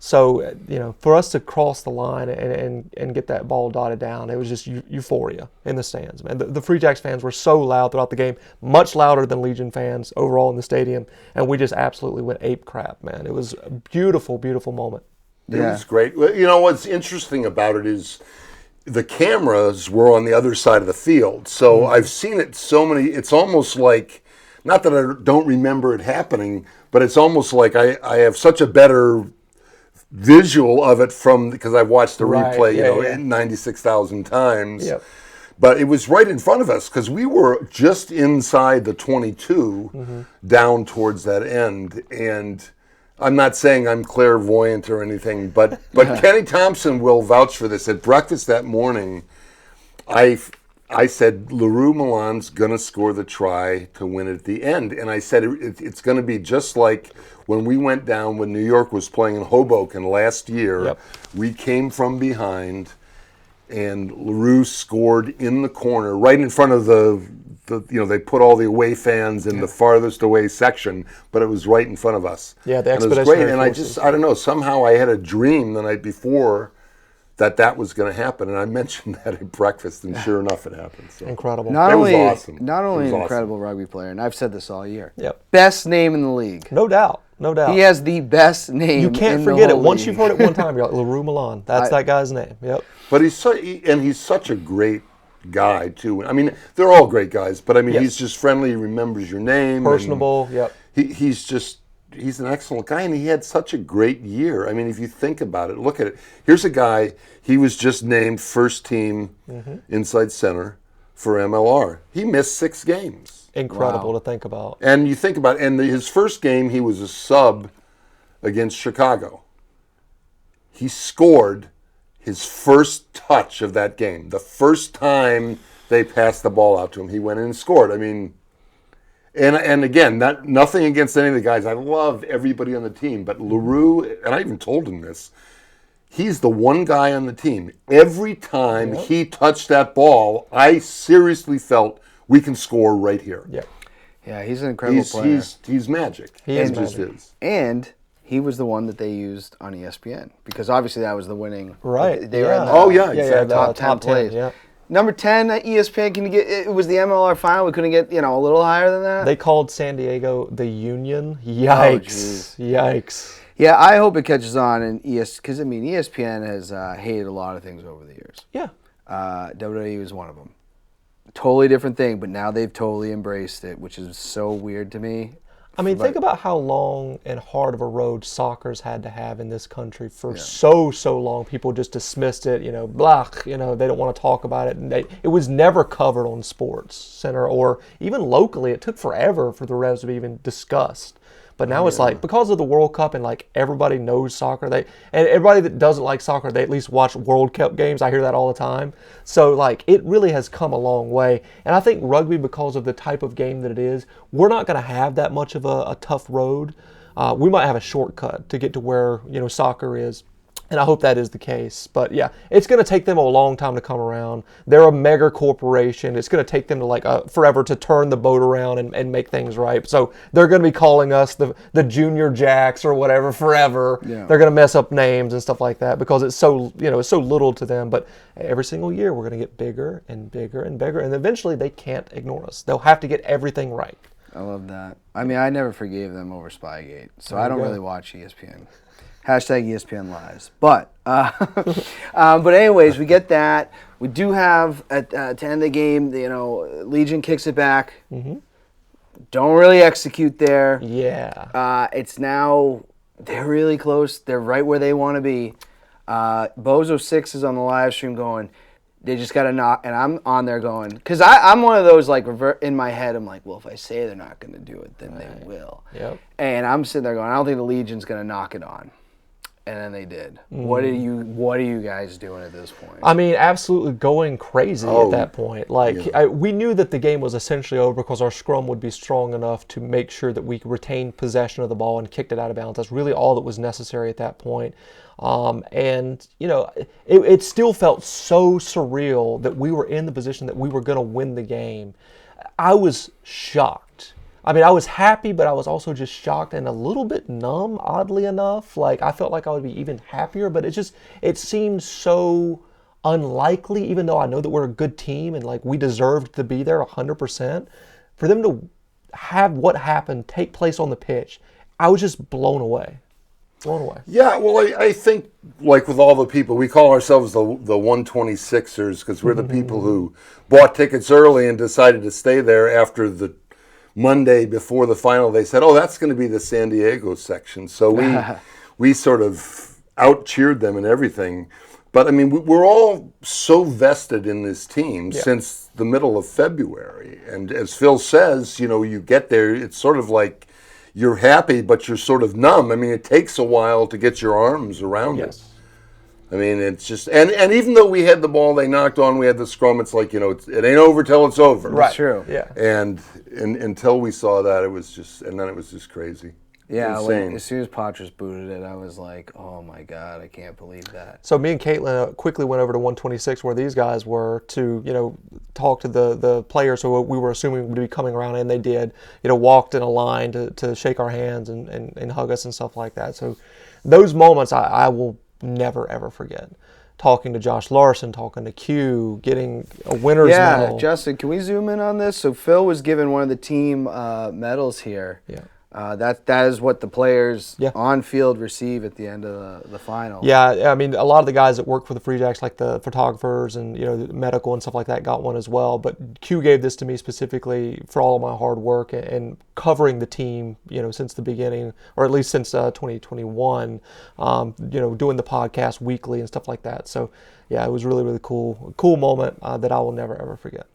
So, for us to cross the line and get that ball dotted down, it was just euphoria in the stands, man. The Free Jacks fans were so loud throughout the game, much louder than Legion fans overall in the stadium, and we just absolutely went ape crap, man. It was a beautiful, beautiful moment. It was great. What's interesting about it is the cameras were on the other side of the field, so I've seen it so many. It's almost like, not that I don't remember it happening, but it's almost like I have such a better visual of it because I've watched the replay, 96,000 times. Yep. But it was right in front of us because we were just inside the 22 down towards that end. And I'm not saying I'm clairvoyant or anything, but Kenny Thompson will vouch for this. At breakfast that morning, I said, Leroux Milan's going to score the try to win at the end. And I said, it's going to be just like when we went down when New York was playing in Hoboken last year. Yep. We came from behind, and Leroux scored in the corner, right in front of they put all the away fans in the farthest away section, but it was right in front of us. Yeah, the expeditionary forces. And I don't know, somehow I had a dream the night before that was going to happen, and I mentioned that at breakfast, and sure enough, it happened. So. Incredible. Not only awesome. Not only an incredible rugby player, and I've said this all year. Yep. Best name in the league. No doubt. He has the best name. You can't forget it. Once you've heard it one time, you're like, Leroux Milan. That's that guy's name. Yep. But he's such a great guy too. I mean, they're all great guys, but I mean, he's just friendly. He remembers your name. Personable. Yep. He's an excellent guy, and he had such a great year. I mean, if you think about it, look at it. Here's a guy, he was just named first team inside center for MLR. He missed 6 games. Incredible to think about. And you think about it, and his first game, he was a sub against Chicago. He scored his first touch of that game. The first time they passed the ball out to him, he went in and scored. I mean... And again, nothing against any of the guys. I love everybody on the team, but Leroux, and I even told him this, he's the one guy on the team. Every time he touched that ball, I seriously felt we can score right here. Yeah, he's an incredible player. He's magic. He is just magic. is. And he was the one that they used on ESPN because obviously that was the winning. Right. They were in the exactly. top 10 plays. Yeah. Number 10 at ESPN. Can you get? It was the MLR Final. We couldn't get a little higher than that. They called San Diego the Union. Yikes! Yikes! Yeah, I hope it catches on in because ESPN has hated a lot of things over the years. Yeah. WWE was one of them. Totally different thing, but now they've totally embraced it, which is so weird to me. I mean, think about how long and hard of a road soccer's had to have in this country for so long. People just dismissed it, blah, they don't want to talk about it. And it was never covered on Sports Center or even locally. It took forever for the Revs to be even discussed. But now it's like, because of the World Cup and like everybody knows soccer, and everybody that doesn't like soccer, they at least watch World Cup games. I hear that all the time. So like it really has come a long way. And I think rugby, because of the type of game that it is, we're not going to have that much of a tough road. We might have a shortcut to get to where, soccer is. And I hope that is the case. But yeah, it's going to take them a long time to come around. They're a mega corporation. It's going to take them to forever to turn the boat around and make things right. So they're going to be calling us the Junior Jacks or whatever forever. Yeah. They're going to mess up names and stuff like that because it's so it's so little to them. But every single year we're going to get bigger and bigger and bigger, and eventually they can't ignore us. They'll have to get everything right. I love that. I mean, I never forgave them over Spygate, so I don't really watch ESPN. Hashtag ESPN lies. But anyways, we get that. We do have, to end the game, Legion kicks it back. Mm-hmm. Don't really execute there. Yeah. It's now, they're really close. They're right where they want to be. Bozo6 is on the live stream going, they just got to knock, and I'm on there going, because I'm one of those, in my head, I'm like, well, if I say they're not going to do it, then they will. Yep. And I'm sitting there going, I don't think the Legion's going to knock it on. And then they did. What are you guys doing at this point? I mean, absolutely going crazy at that point. We knew that the game was essentially over because our scrum would be strong enough to make sure that we retained possession of the ball and kicked it out of bounds. That's really all that was necessary at that point. It still felt so surreal that we were in the position that we were going to win the game. I was shocked. I mean, I was happy, but I was also just shocked and a little bit numb, oddly enough. I felt like I would be even happier, but it seemed so unlikely, even though I know that we're a good team and we deserved to be there 100%. For them to have what happened take place on the pitch, I was just blown away. Yeah, well, I think, with all the people, we call ourselves the 126ers because we're the people who bought tickets early and decided to stay there after the Monday before the final. They said, that's going to be the San Diego section. So we sort of out-cheered them and everything. But, I mean, we're all so vested in this team since the middle of February. And as Phil says, you get there, it's sort of like you're happy, but you're sort of numb. I mean, it takes a while to get your arms around it. I mean, it's just, and even though we had the ball, they knocked on, we had the scrum, it's like, it ain't over till it's over. Right. True. Yeah. And until we saw that, it was just crazy. Yeah, as soon as Potroz booted it, I was like, oh my God, I can't believe that. So me and Caitlin quickly went over to 126 where these guys were to, talk to the players who we were assuming would be coming around, and they did, walked in a line to shake our hands and hug us and stuff like that. So those moments I will never, ever forget. Talking to Josh Larson, talking to Q, getting a winner's medal. Yeah, Justin, can we zoom in on this? So Phil was given one of the team medals here. Yeah. That is what the players on field receive at the end of the final. Yeah, I mean, a lot of the guys that work for the Free Jacks, like the photographers and the medical and stuff like that, got one as well. But Q gave this to me specifically for all of my hard work and covering the team, since the beginning, or at least since 2021. Doing the podcast weekly and stuff like that. So yeah, it was really, really cool. A cool moment that I will never ever forget.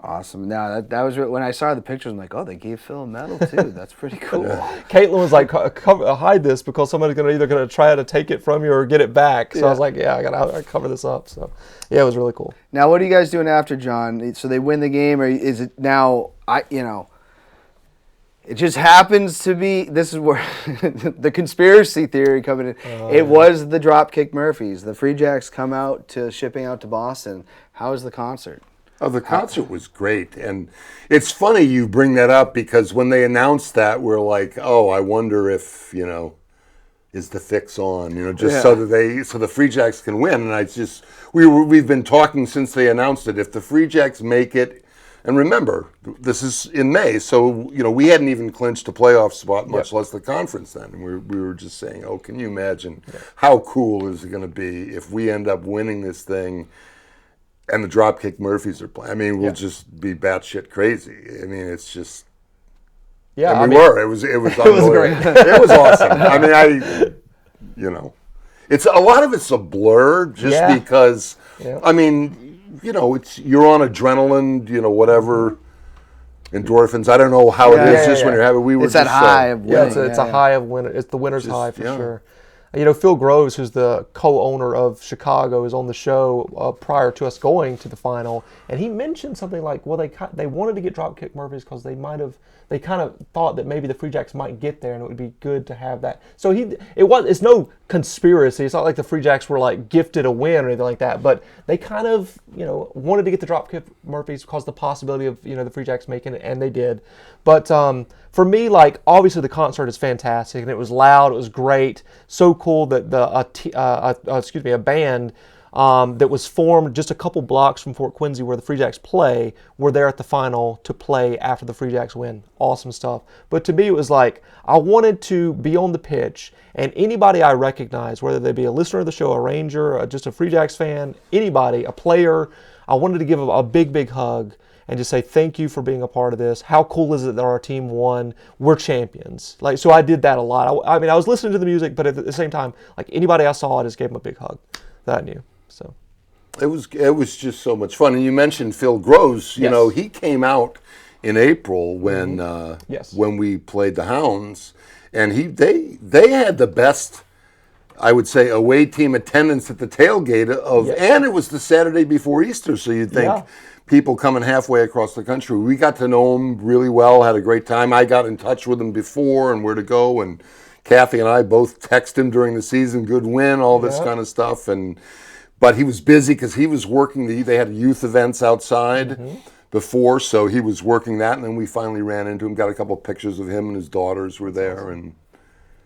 Awesome. Now that was when I saw the pictures. I'm like, they gave Phil a medal too. That's pretty cool. Caitlin was like, hide this because somebody's either going to try to take it from you or get it back. So I was like, I gotta cover this up. So yeah, it was really cool. Now, what are you guys doing after, John? So they win the game, or is it now? It just happens to be. This is where the conspiracy theory coming in. It was the Dropkick Murphys. The Free Jacks come out to shipping out to Boston. How was the concert? Oh, the concert was great. And it's funny you bring that up because when they announced that, we're like, I wonder if, is the fix on, just so that the Free Jacks can win. And we've been talking since they announced it. If the Free Jacks make it, and remember, this is in May, so we hadn't even clinched a playoff spot, much less the conference then. And we were just saying, can you imagine how cool is it going to be if we end up winning this thing? And the Dropkick Murphys are playing. I mean, we'll just be batshit crazy. I mean, it's just. Yeah, and we were. It was. It was great. It was awesome. I mean, it's a lot of it's a blur just because. Yeah. I mean, you're on adrenaline. Whatever. Endorphins. I don't know how it is just when you're having. It's that high of winning. It's a high of winning. It's the winner's high for sure. Phil Groves, who's the co-owner of Chicago, is on the show prior to us going to the final, and he mentioned something like, well, they wanted to get Dropkick Murphys because they kind of thought that maybe the Free Jacks might get there, and it would be good to have that. So it's no conspiracy. It's not like the Free Jacks were like gifted a win or anything like that, but they kind of wanted to get the Dropkick Murphys because the possibility of the Free Jacks making it, and they did. But for me, obviously the concert is fantastic, and it was loud, it was great, so cool that a band that was formed just a couple blocks from Fort Quincy where the Free Jacks play were there at the final to play after the Free Jacks win. Awesome stuff. But to me, it was like I wanted to be on the pitch, and anybody I recognize, whether they be a listener of the show, a Ranger, just a Free Jacks fan, anybody, a player, I wanted to give a big, big hug and just say thank you for being a part of this. How cool is it that our team won? We're champions. So I did that a lot. I was listening to the music, but at the same time, anybody I saw, I just gave them a big hug that I knew. So it was just so much fun. And you mentioned Phil Groves. He came out in April when we played the Hounds, and they had the best, I would say, away team attendance at the tailgate and it was the Saturday before Easter, so you'd think people coming halfway across the country. We got to know them really well, had a great time. I got in touch with them before and where to go, and Kathy and I both texted him during the season, good win, all this kind of stuff. But he was busy because he was working. They had youth events outside before, so he was working that. And then we finally ran into him, got a couple of pictures of him and his daughters were there. And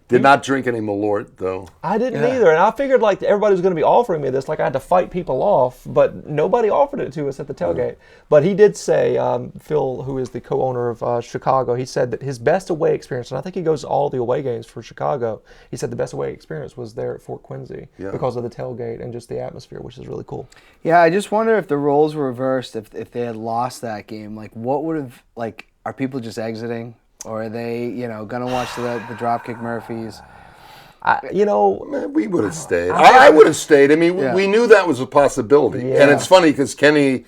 did not drink any Malort, though. I didn't either. And I figured everybody was going to be offering me this. I had to fight people off, but nobody offered it to us at the tailgate. But he did say, Phil, who is the co-owner of Chicago, he said that his best away experience, and I think he goes to all the away games for Chicago, he said the best away experience was there at Fort Quincy because of the tailgate and just the atmosphere, which is really cool. Yeah, I just wonder if the roles were reversed, if they had lost that game. What would have, are people just exiting? Or are they, going to watch the Dropkick Murphys? We would have stayed. I would have stayed. I mean, we knew that was a possibility. Yeah. And it's funny because Kenny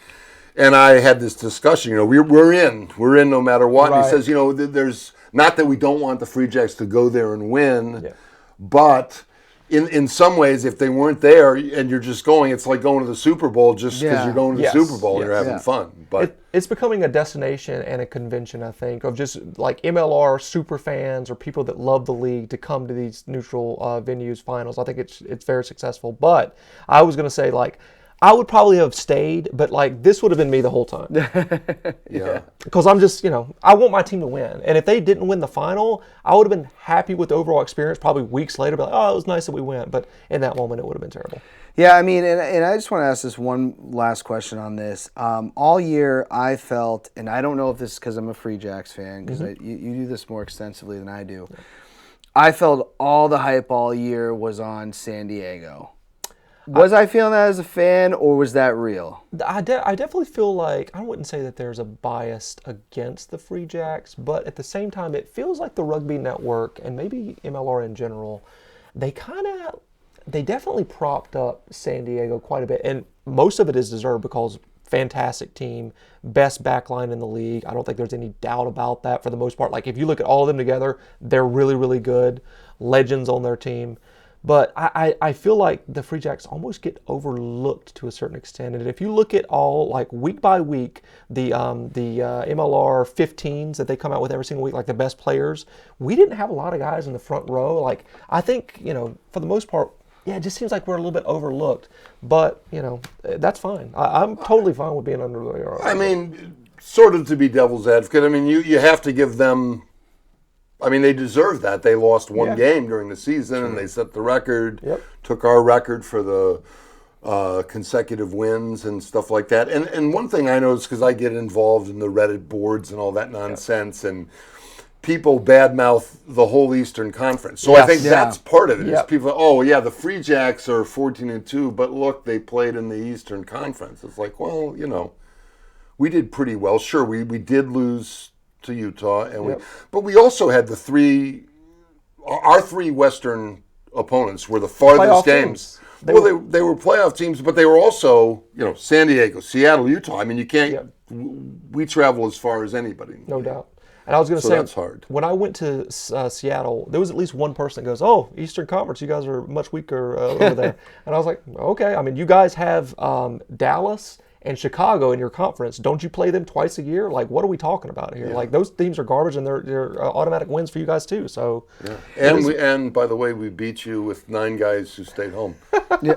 and I had this discussion. We're in no matter what. Right. And he says, there's not that we don't want the Free Jacks to go there and win, but in some ways, if they weren't there and you're just going, it's like going to the Super Bowl just because you're going to the Super Bowl and you're having fun. But it's becoming a destination and a convention, I think, of just MLR super fans or people that love the league to come to these neutral venues finals. I think it's very successful. But I was going to say, I would probably have stayed, but this would have been me the whole time. Yeah. Because I'm just, I want my team to win. And if they didn't win the final, I would have been happy with the overall experience. Probably weeks later, be like, oh, it was nice that we went. But in that moment, it would have been terrible. Yeah, I mean, and I just want to ask this one last question on this. All year, I felt, and I don't know if this is because I'm a Free Jacks fan, because you do this more extensively than I do. Yeah. I felt all the hype all year was on San Diego. Was I feeling that as a fan, or was that real? I definitely feel I wouldn't say that there's a bias against the Free Jacks, but at the same time, it feels like the Rugby Network, and maybe MLR in general, they definitely propped up San Diego quite a bit, and most of it is deserved because fantastic team, best backline in the league. I don't think there's any doubt about that for the most part. If you look at all of them together, they're really, really good, legends on their team. But I feel like the Free Jacks almost get overlooked to a certain extent. And if you look at all, week by week, the MLR 15s that they come out with every single week, the best players, we didn't have a lot of guys in the front row. I think, for the most part, it just seems like we're a little bit overlooked. But, that's fine. I'm totally fine with being under the radar. I mean, sort of to be devil's advocate, I mean, you have to give them I mean, they deserved that. They lost one Yeah. game during the season, and they set the record, Yep. took our record for the consecutive wins and stuff like that. And one thing I noticed, because I get involved in the Reddit boards and all that nonsense, and people badmouth the whole Eastern Conference. So I think that's part of it. Is people, oh yeah, the Free Jacks are 14-2, but look, they played in the Eastern Conference. It's like, well, we did pretty well. Sure, we did lose to Utah, and but we also had our three Western opponents were the farthest Playoff games. teams. They were playoff teams, but they were also, San Diego, Seattle, Utah. I mean, you can't. We travel as far as anybody. No doubt. And I was going to So say, that's hard. When I went to Seattle, there was at least one person that goes, "Oh, Eastern Conference, you guys are much weaker over there." And I was like, "Okay, I mean, you guys have Dallas and Chicago in your conference. Don't you play them twice a year? Like, what are we talking about here? Like, those teams are garbage, and they're automatic wins for you guys too." So, and by the way, we beat you with 9 guys who stayed home. Yeah.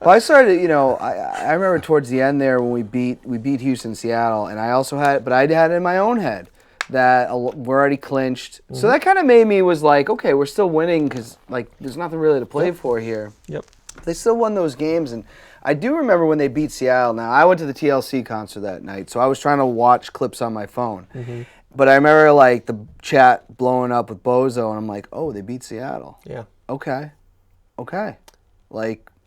Well, I started, I remember towards the end there when we beat Houston, Seattle, and I also had, but I had it in my own head that we're already clinched. So that kind of made me was like, okay, we're still winning because there's nothing really to play for here. Yep. They still won those games, and I do remember when they beat Seattle. Now, I went to the TLC concert that night, so I was trying to watch clips on my phone. Mm-hmm. But I remember the chat blowing up with Bozo, and I'm like, oh, they beat Seattle. Yeah. Okay.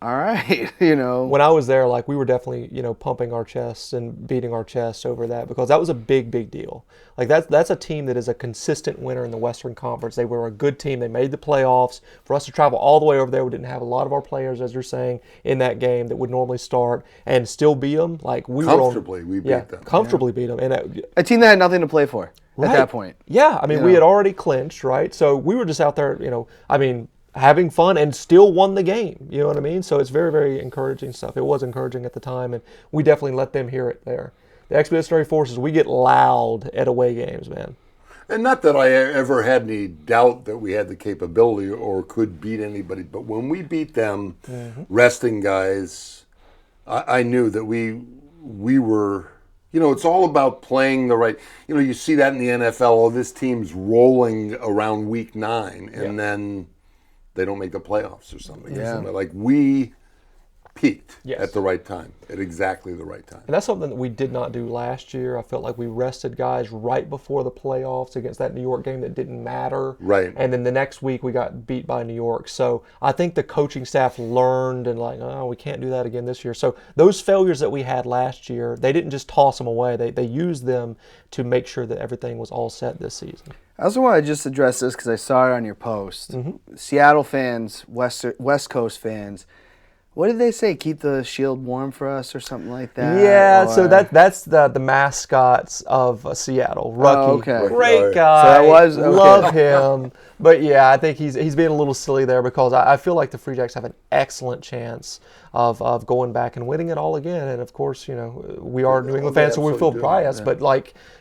All right, When I was there, we were definitely, pumping our chests and beating our chests over that because that was a big, big deal. That's a team that is a consistent winner in the Western Conference. They were a good team. They made the playoffs. For us to travel all the way over there, we didn't have a lot of our players, as you're saying, in that game that would normally start and still beat them. We beat them. Comfortably beat them. And a team that had nothing to play for at that point. Yeah, I mean, we had already clinched, right? So we were just out there, having fun and still won the game. You know what I mean? So it's very, very encouraging stuff. It was encouraging at the time, and we definitely let them hear it there. The Expeditionary Forces, we get loud at away games, man. And not that I ever had any doubt that we had the capability or could beat anybody, but when we beat them, resting guys, I knew that we were, it's all about playing the right, you see that in the NFL, this team's rolling around week 9, and then they don't make the playoffs or something. Yeah. We peaked at the right time, at exactly the right time. And that's something that we did not do last year. I felt like we rested guys right before the playoffs against that New York game that didn't matter. Right. And then the next week we got beat by New York. So I think the coaching staff learned and we can't do that again this year. So those failures that we had last year, they didn't just toss them away. They used them to make sure that everything was all set this season. I also want to just address this because I saw it on your post. Seattle fans, West Coast fans, what did they say? Keep the shield warm for us or something like that? Yeah, so that's the mascots of Seattle. Rucky, okay. Great guy. So that was okay. Love him. But yeah, I think he's being a little silly there because I feel like the Free Jacks have an excellent chance of going back and winning it all again. And of course, we are New England fans, so we feel biased. But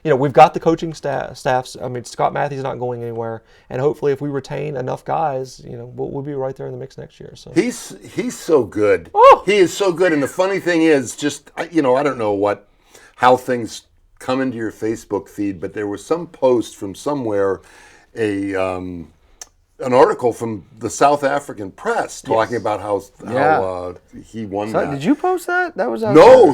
we've got the coaching staffs. I mean, Scott Matthews not going anywhere, and hopefully, if we retain enough guys, we'll be right there in the mix next year. So he's so good. Oh! He is so good. And the funny thing is, just I don't know how things come into your Facebook feed, but there was some post from somewhere, an article from the South African press talking about how he won that. Did you post that? That was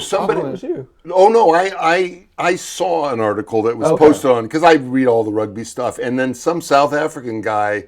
somebody. It was you. Oh no, I saw an article that was posted on because I read all the rugby stuff, and then some South African guy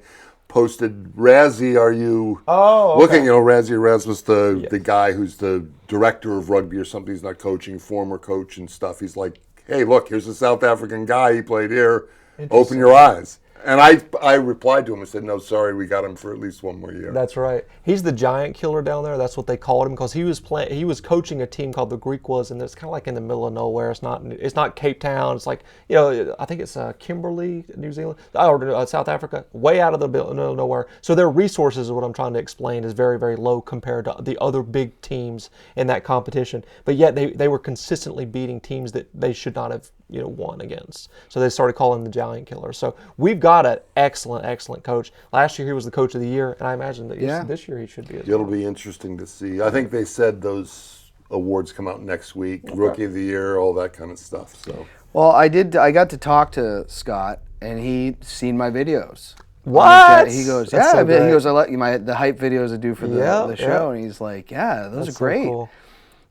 posted, "Razzie, are you looking?" Razzie Erasmus, the guy who's the director of rugby or something. He's not coaching, former coach and stuff. He's like, "Hey, look, here's a South African guy. He played here. Open your eyes." And I replied to him and said, "No, sorry, we got him for at least one more year." That's right. He's the giant killer down there. That's what they called him because he was coaching a team called the Griquas, and it's kind of like in the middle of nowhere. It's not Cape Town. It's like I think it's Kimberley, New Zealand, or South Africa, way out of the middle of nowhere. So their resources, is what I'm trying to explain, is very, very low compared to the other big teams in that competition. But yet they were consistently beating teams that they should not have won against. So they started calling him the giant killer. So we've got an excellent coach. Last year he was the coach of the year, and I imagine that this year he should be as well. It'll be interesting to see. I think they said those awards come out next week, Rookie of the Year, all that kind of stuff. So Well, I got to talk to Scott, and he seen my videos. What? He goes, That's yeah. so great. He goes, I like the hype videos I do for the show, and he's like, yeah, those That's are great. So cool.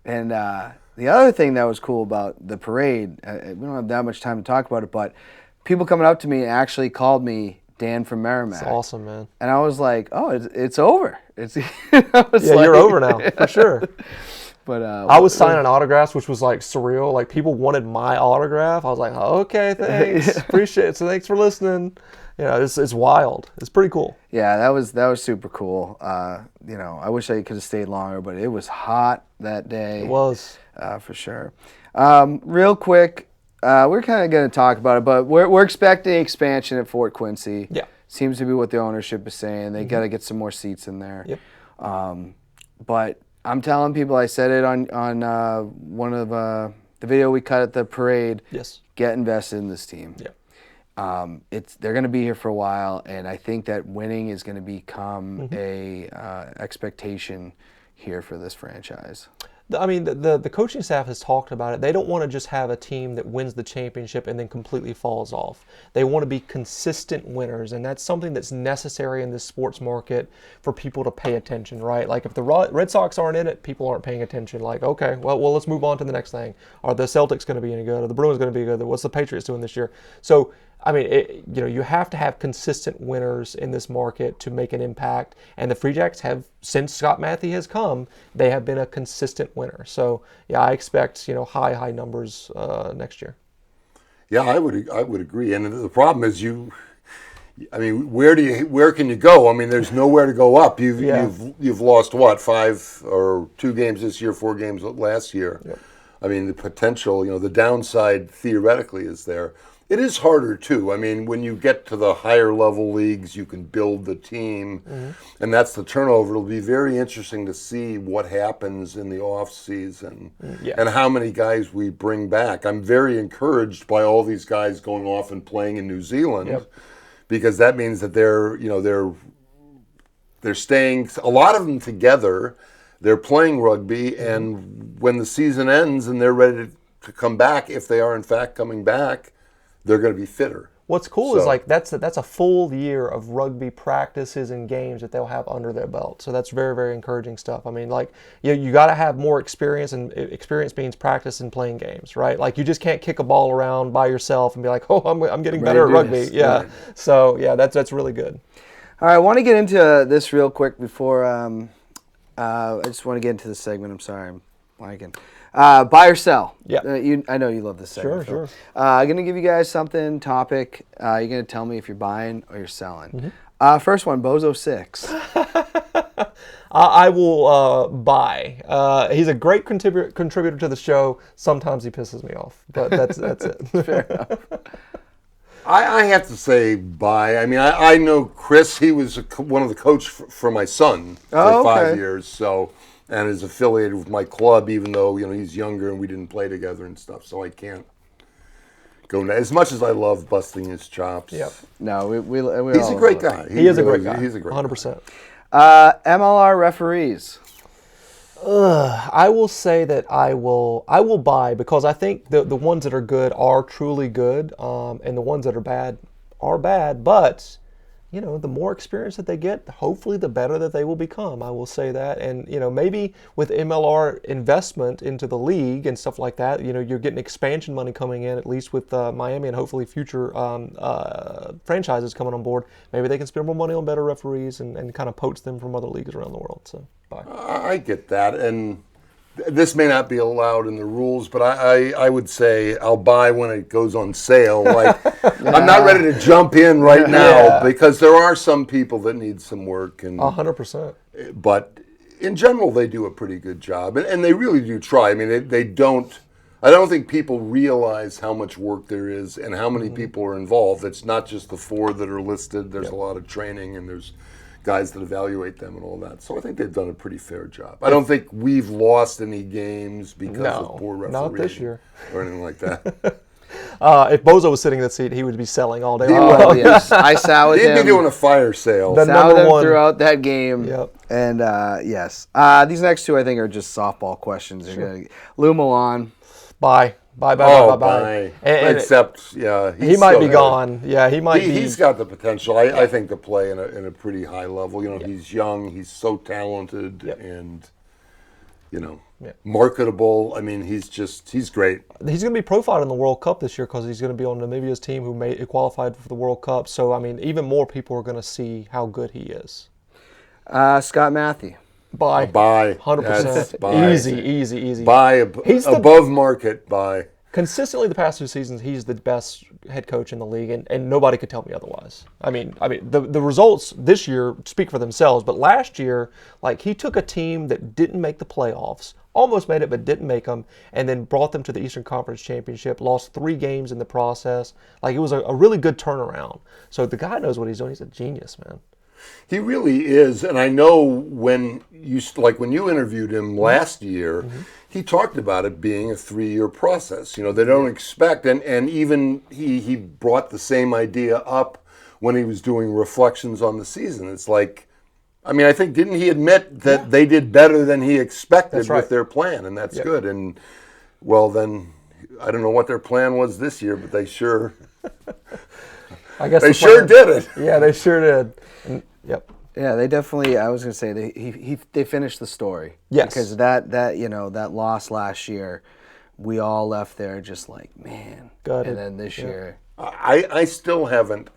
And the other thing that was cool about the parade, we don't have that much time to talk about it, but people coming up to me actually called me Dan from Merrimack. That's awesome, man. And I was like, oh, it's over. You're over now for sure. But I was signing autographs, which was like surreal. Like people wanted my autograph. I was like, oh, okay, thanks, appreciate it. So thanks for listening. It's wild. It's pretty cool. Yeah, that was super cool. I wish I could have stayed longer, but it was hot that day. It was for sure. Real quick, we're kind of going to talk about it, but we're expecting expansion at Fort Quincy. Yeah, seems to be what the ownership is saying. They got to get some more seats in there. Yep. But I'm telling people, I said it on one of the video we cut at the parade. Yes. Get invested in this team. Yeah. They're going to be here for a while, and I think that winning is going to become a expectation here for this franchise. I mean, the coaching staff has talked about it. They don't want to just have a team that wins the championship and then completely falls off. They want to be consistent winners, and that's something that's necessary in this sports market for people to pay attention, right? Like if the Red Sox aren't in it, people aren't paying attention. Like, okay, well, let's move on to the next thing. Are the Celtics going to be any good? Are the Bruins going to be good? What's the Patriots doing this year? So, I mean, you have to have consistent winners in this market to make an impact. And the Free Jacks have, since Scott Matthew has come, they have been a consistent winner. So, yeah, I expect high numbers next year. Yeah, I would agree. And the problem is where can you go? I mean, there's nowhere to go up. You've lost what, 5 or 2 games this year, 4 games last year. Yep. I mean, the potential, the downside theoretically is there. It is harder, too. I mean, when you get to the higher level leagues, you can build the team, and that's the turnover. It'll be very interesting to see what happens in the off season and how many guys we bring back. I'm very encouraged by all these guys going off and playing in New Zealand because that means that they're staying, a lot of them together, they're playing rugby, and when the season ends and they're ready to come back, if they are in fact coming back, they're going to be fitter. What's cool is like that's a full year of rugby practices and games that they'll have under their belt. So that's very, very encouraging stuff. I mean, like you got to have more experience, and experience means practice and playing games, right? Like you just can't kick a ball around by yourself and be like, oh, I'm getting better at rugby. Yeah. Right. So yeah, that's really good. All right, I want to get into this real quick before I just want to get into this segment. I'm sorry, I'm blanking. Buy or sell. Yeah. I know you love this segment. Sure. I'm going to give you guys topic. You're going to tell me if you're buying or you're selling. First one, Bozo 6. I will buy. He's a great contributor to the show. Sometimes he pisses me off, but that's it. Fair enough. I have to say buy. I mean, I know Chris. He was one of the coaches for my son for 5 years, and is affiliated with my club, even though he's younger and we didn't play together and stuff. So I can't go as much as I love busting his chops. Yep. No, he's a great guy. He is a great guy. He's a great 100%. MLR referees. I will say that I will buy, because I think the ones that are good are truly good, and the ones that are bad are bad. But the more experience that they get, hopefully the better that they will become. I will say that. And, maybe with MLR investment into the league and stuff like that, you're getting expansion money coming in, at least with Miami and hopefully future franchises coming on board. Maybe they can spend more money on better referees and kind of poach them from other leagues around the world. So, bye. I get that. And this may not be allowed in the rules, but I would say I'll buy when it goes on sale. Like I'm not ready to jump in right now because there are some people that need some work. And 100%. But in general, they do a pretty good job, and they really do try. I mean, they don't. I don't think people realize how much work there is and how many people are involved. It's not just the 4 that are listed. There's a lot of training, and there's guys that evaluate them and all that. So I think they've done a pretty fair job. I don't think we've lost any games because of poor refereeing. Not this year. Or anything like that. If Bozo was sitting in that seat, he would be selling all day long. Yes. I sat with him. He'd be doing a fire sale. The number one throughout that game. Yep. And yes. These next 2 I think are just softball questions. Sure. Lou Milan. Buy. Bye. And except, he might be gone. Yeah, he might be. He's got the potential, I think, to play in a pretty high level. He's young, he's so talented, and marketable. I mean, he's great. He's going to be profiled in the World Cup this year because he's going to be on Namibia's team who qualified for the World Cup. So, I mean, even more people are going to see how good he is. Scott Matthew. Bye. 100%. Easy. Buy He's above market. Buy. Consistently the past 2 seasons, he's the best head coach in the league, and nobody could tell me otherwise. I mean, the results this year speak for themselves, but last year, he took a team that didn't make the playoffs, almost made it but didn't make them, and then brought them to the Eastern Conference Championship, lost 3 games in the process. It was a really good turnaround. So the guy knows what he's doing. He's a genius, man. He really is, and I know when you interviewed him last year, he talked about it being a 3-year process. They don't expect, and even he brought the same idea up when he was doing reflections on the season. It's I think, didn't he admit that they did better than he expected with their plan, and that's good. And, then, I don't know what their plan was this year, but they sure... I guess they sure did it. Yeah, they sure did. Yep. Yeah, they definitely. I was gonna say they finished the story. Yes. Because that loss last year, we all left there just man. Got and it. then this year, I still haven't.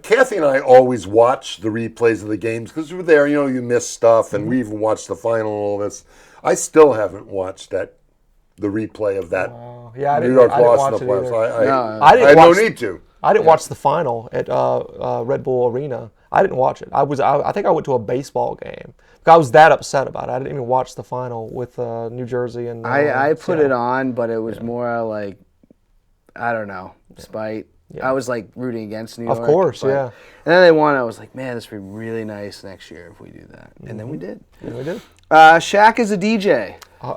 Kathy and I always watch the replays of the games because we're there. You miss stuff, and we even watched the final and all this. I still haven't watched the replay of that. New York loss in the playoffs. I didn't no need to. I didn't watch the final at Red Bull Arena. I didn't watch it. I think I went to a baseball game. I was that upset about it. I didn't even watch the final with New Jersey and. I put it on, but it was more I don't know, spite. Yeah. I was rooting against New York. Of course, yeah. And then they won. I was man, this would be really nice next year if we do that. And then we did. Yeah, we did. Shaq is a DJ.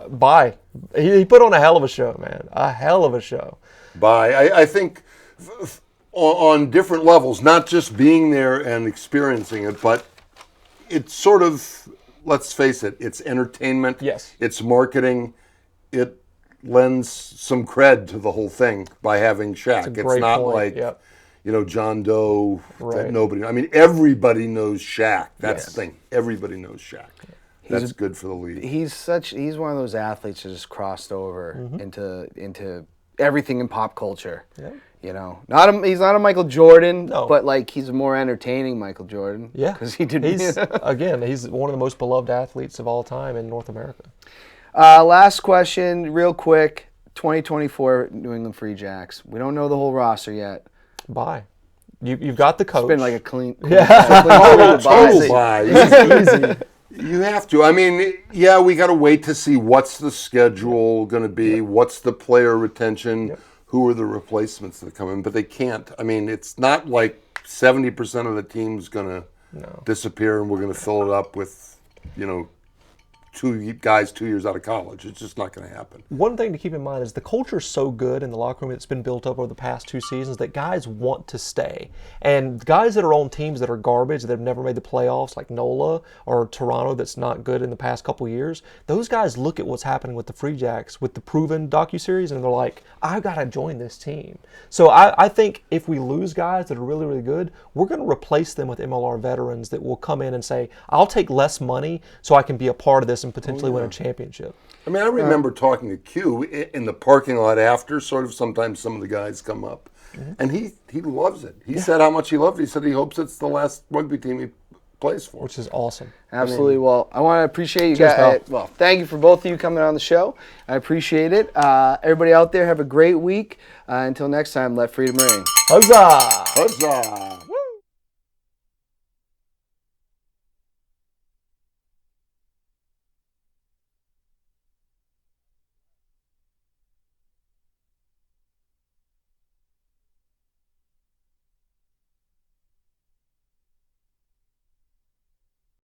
Bye. He put on a hell of a show, man. A hell of a show. Bye. I think. On different levels, not just being there and experiencing it, but it's sort of, let's face it, it's entertainment. Yes. It's marketing. It lends some cred to the whole thing by having Shaq. It's not point. John Doe that nobody. Everybody knows Shaq. That's the thing. Everybody knows Shaq. That's good for the league. He's one of those athletes that just crossed over into everything in pop culture. Yeah. He's not a Michael Jordan, but he's a more entertaining Michael Jordan. Yeah, because he did. He's one of the most beloved athletes of all time in North America. Last question, real quick. 2024 New England Free Jacks. We don't know the whole roster yet. Bye. You've got the coach. It's been a clean total bye. Easy. You have to. We got to wait to see what's the schedule going to be. What's the player retention. Who are the replacements that come in? But they can't. It's not 70% of the team's going to disappear and we're going to fill it up with, 2 guys 2 years out of college. It's just not going to happen. One thing to keep in mind is the culture's so good in the locker room that's been built up over the past 2 seasons that guys want to stay. And guys that are on teams that are garbage, that have never made the playoffs, like NOLA or Toronto that's not good in the past couple years, those guys look at what's happening with the Free Jacks, with the Proven docuseries, and they're like, I've got to join this team. So I think if we lose guys that are really, really good, we're going to replace them with MLR veterans that will come in and say, I'll take less money so I can be a part of this and potentially win a championship. I remember talking to Q in the parking lot after, sometimes some of the guys come up, and he loves it. He said how much he loved it. He said he hopes it's the last rugby team he plays for. Which is awesome. Absolutely. Well, I want to appreciate you guys. Well, thank you for both of you coming on the show. I appreciate it. Everybody out there, have a great week. Until next time, let freedom ring. Huzzah! Huzzah!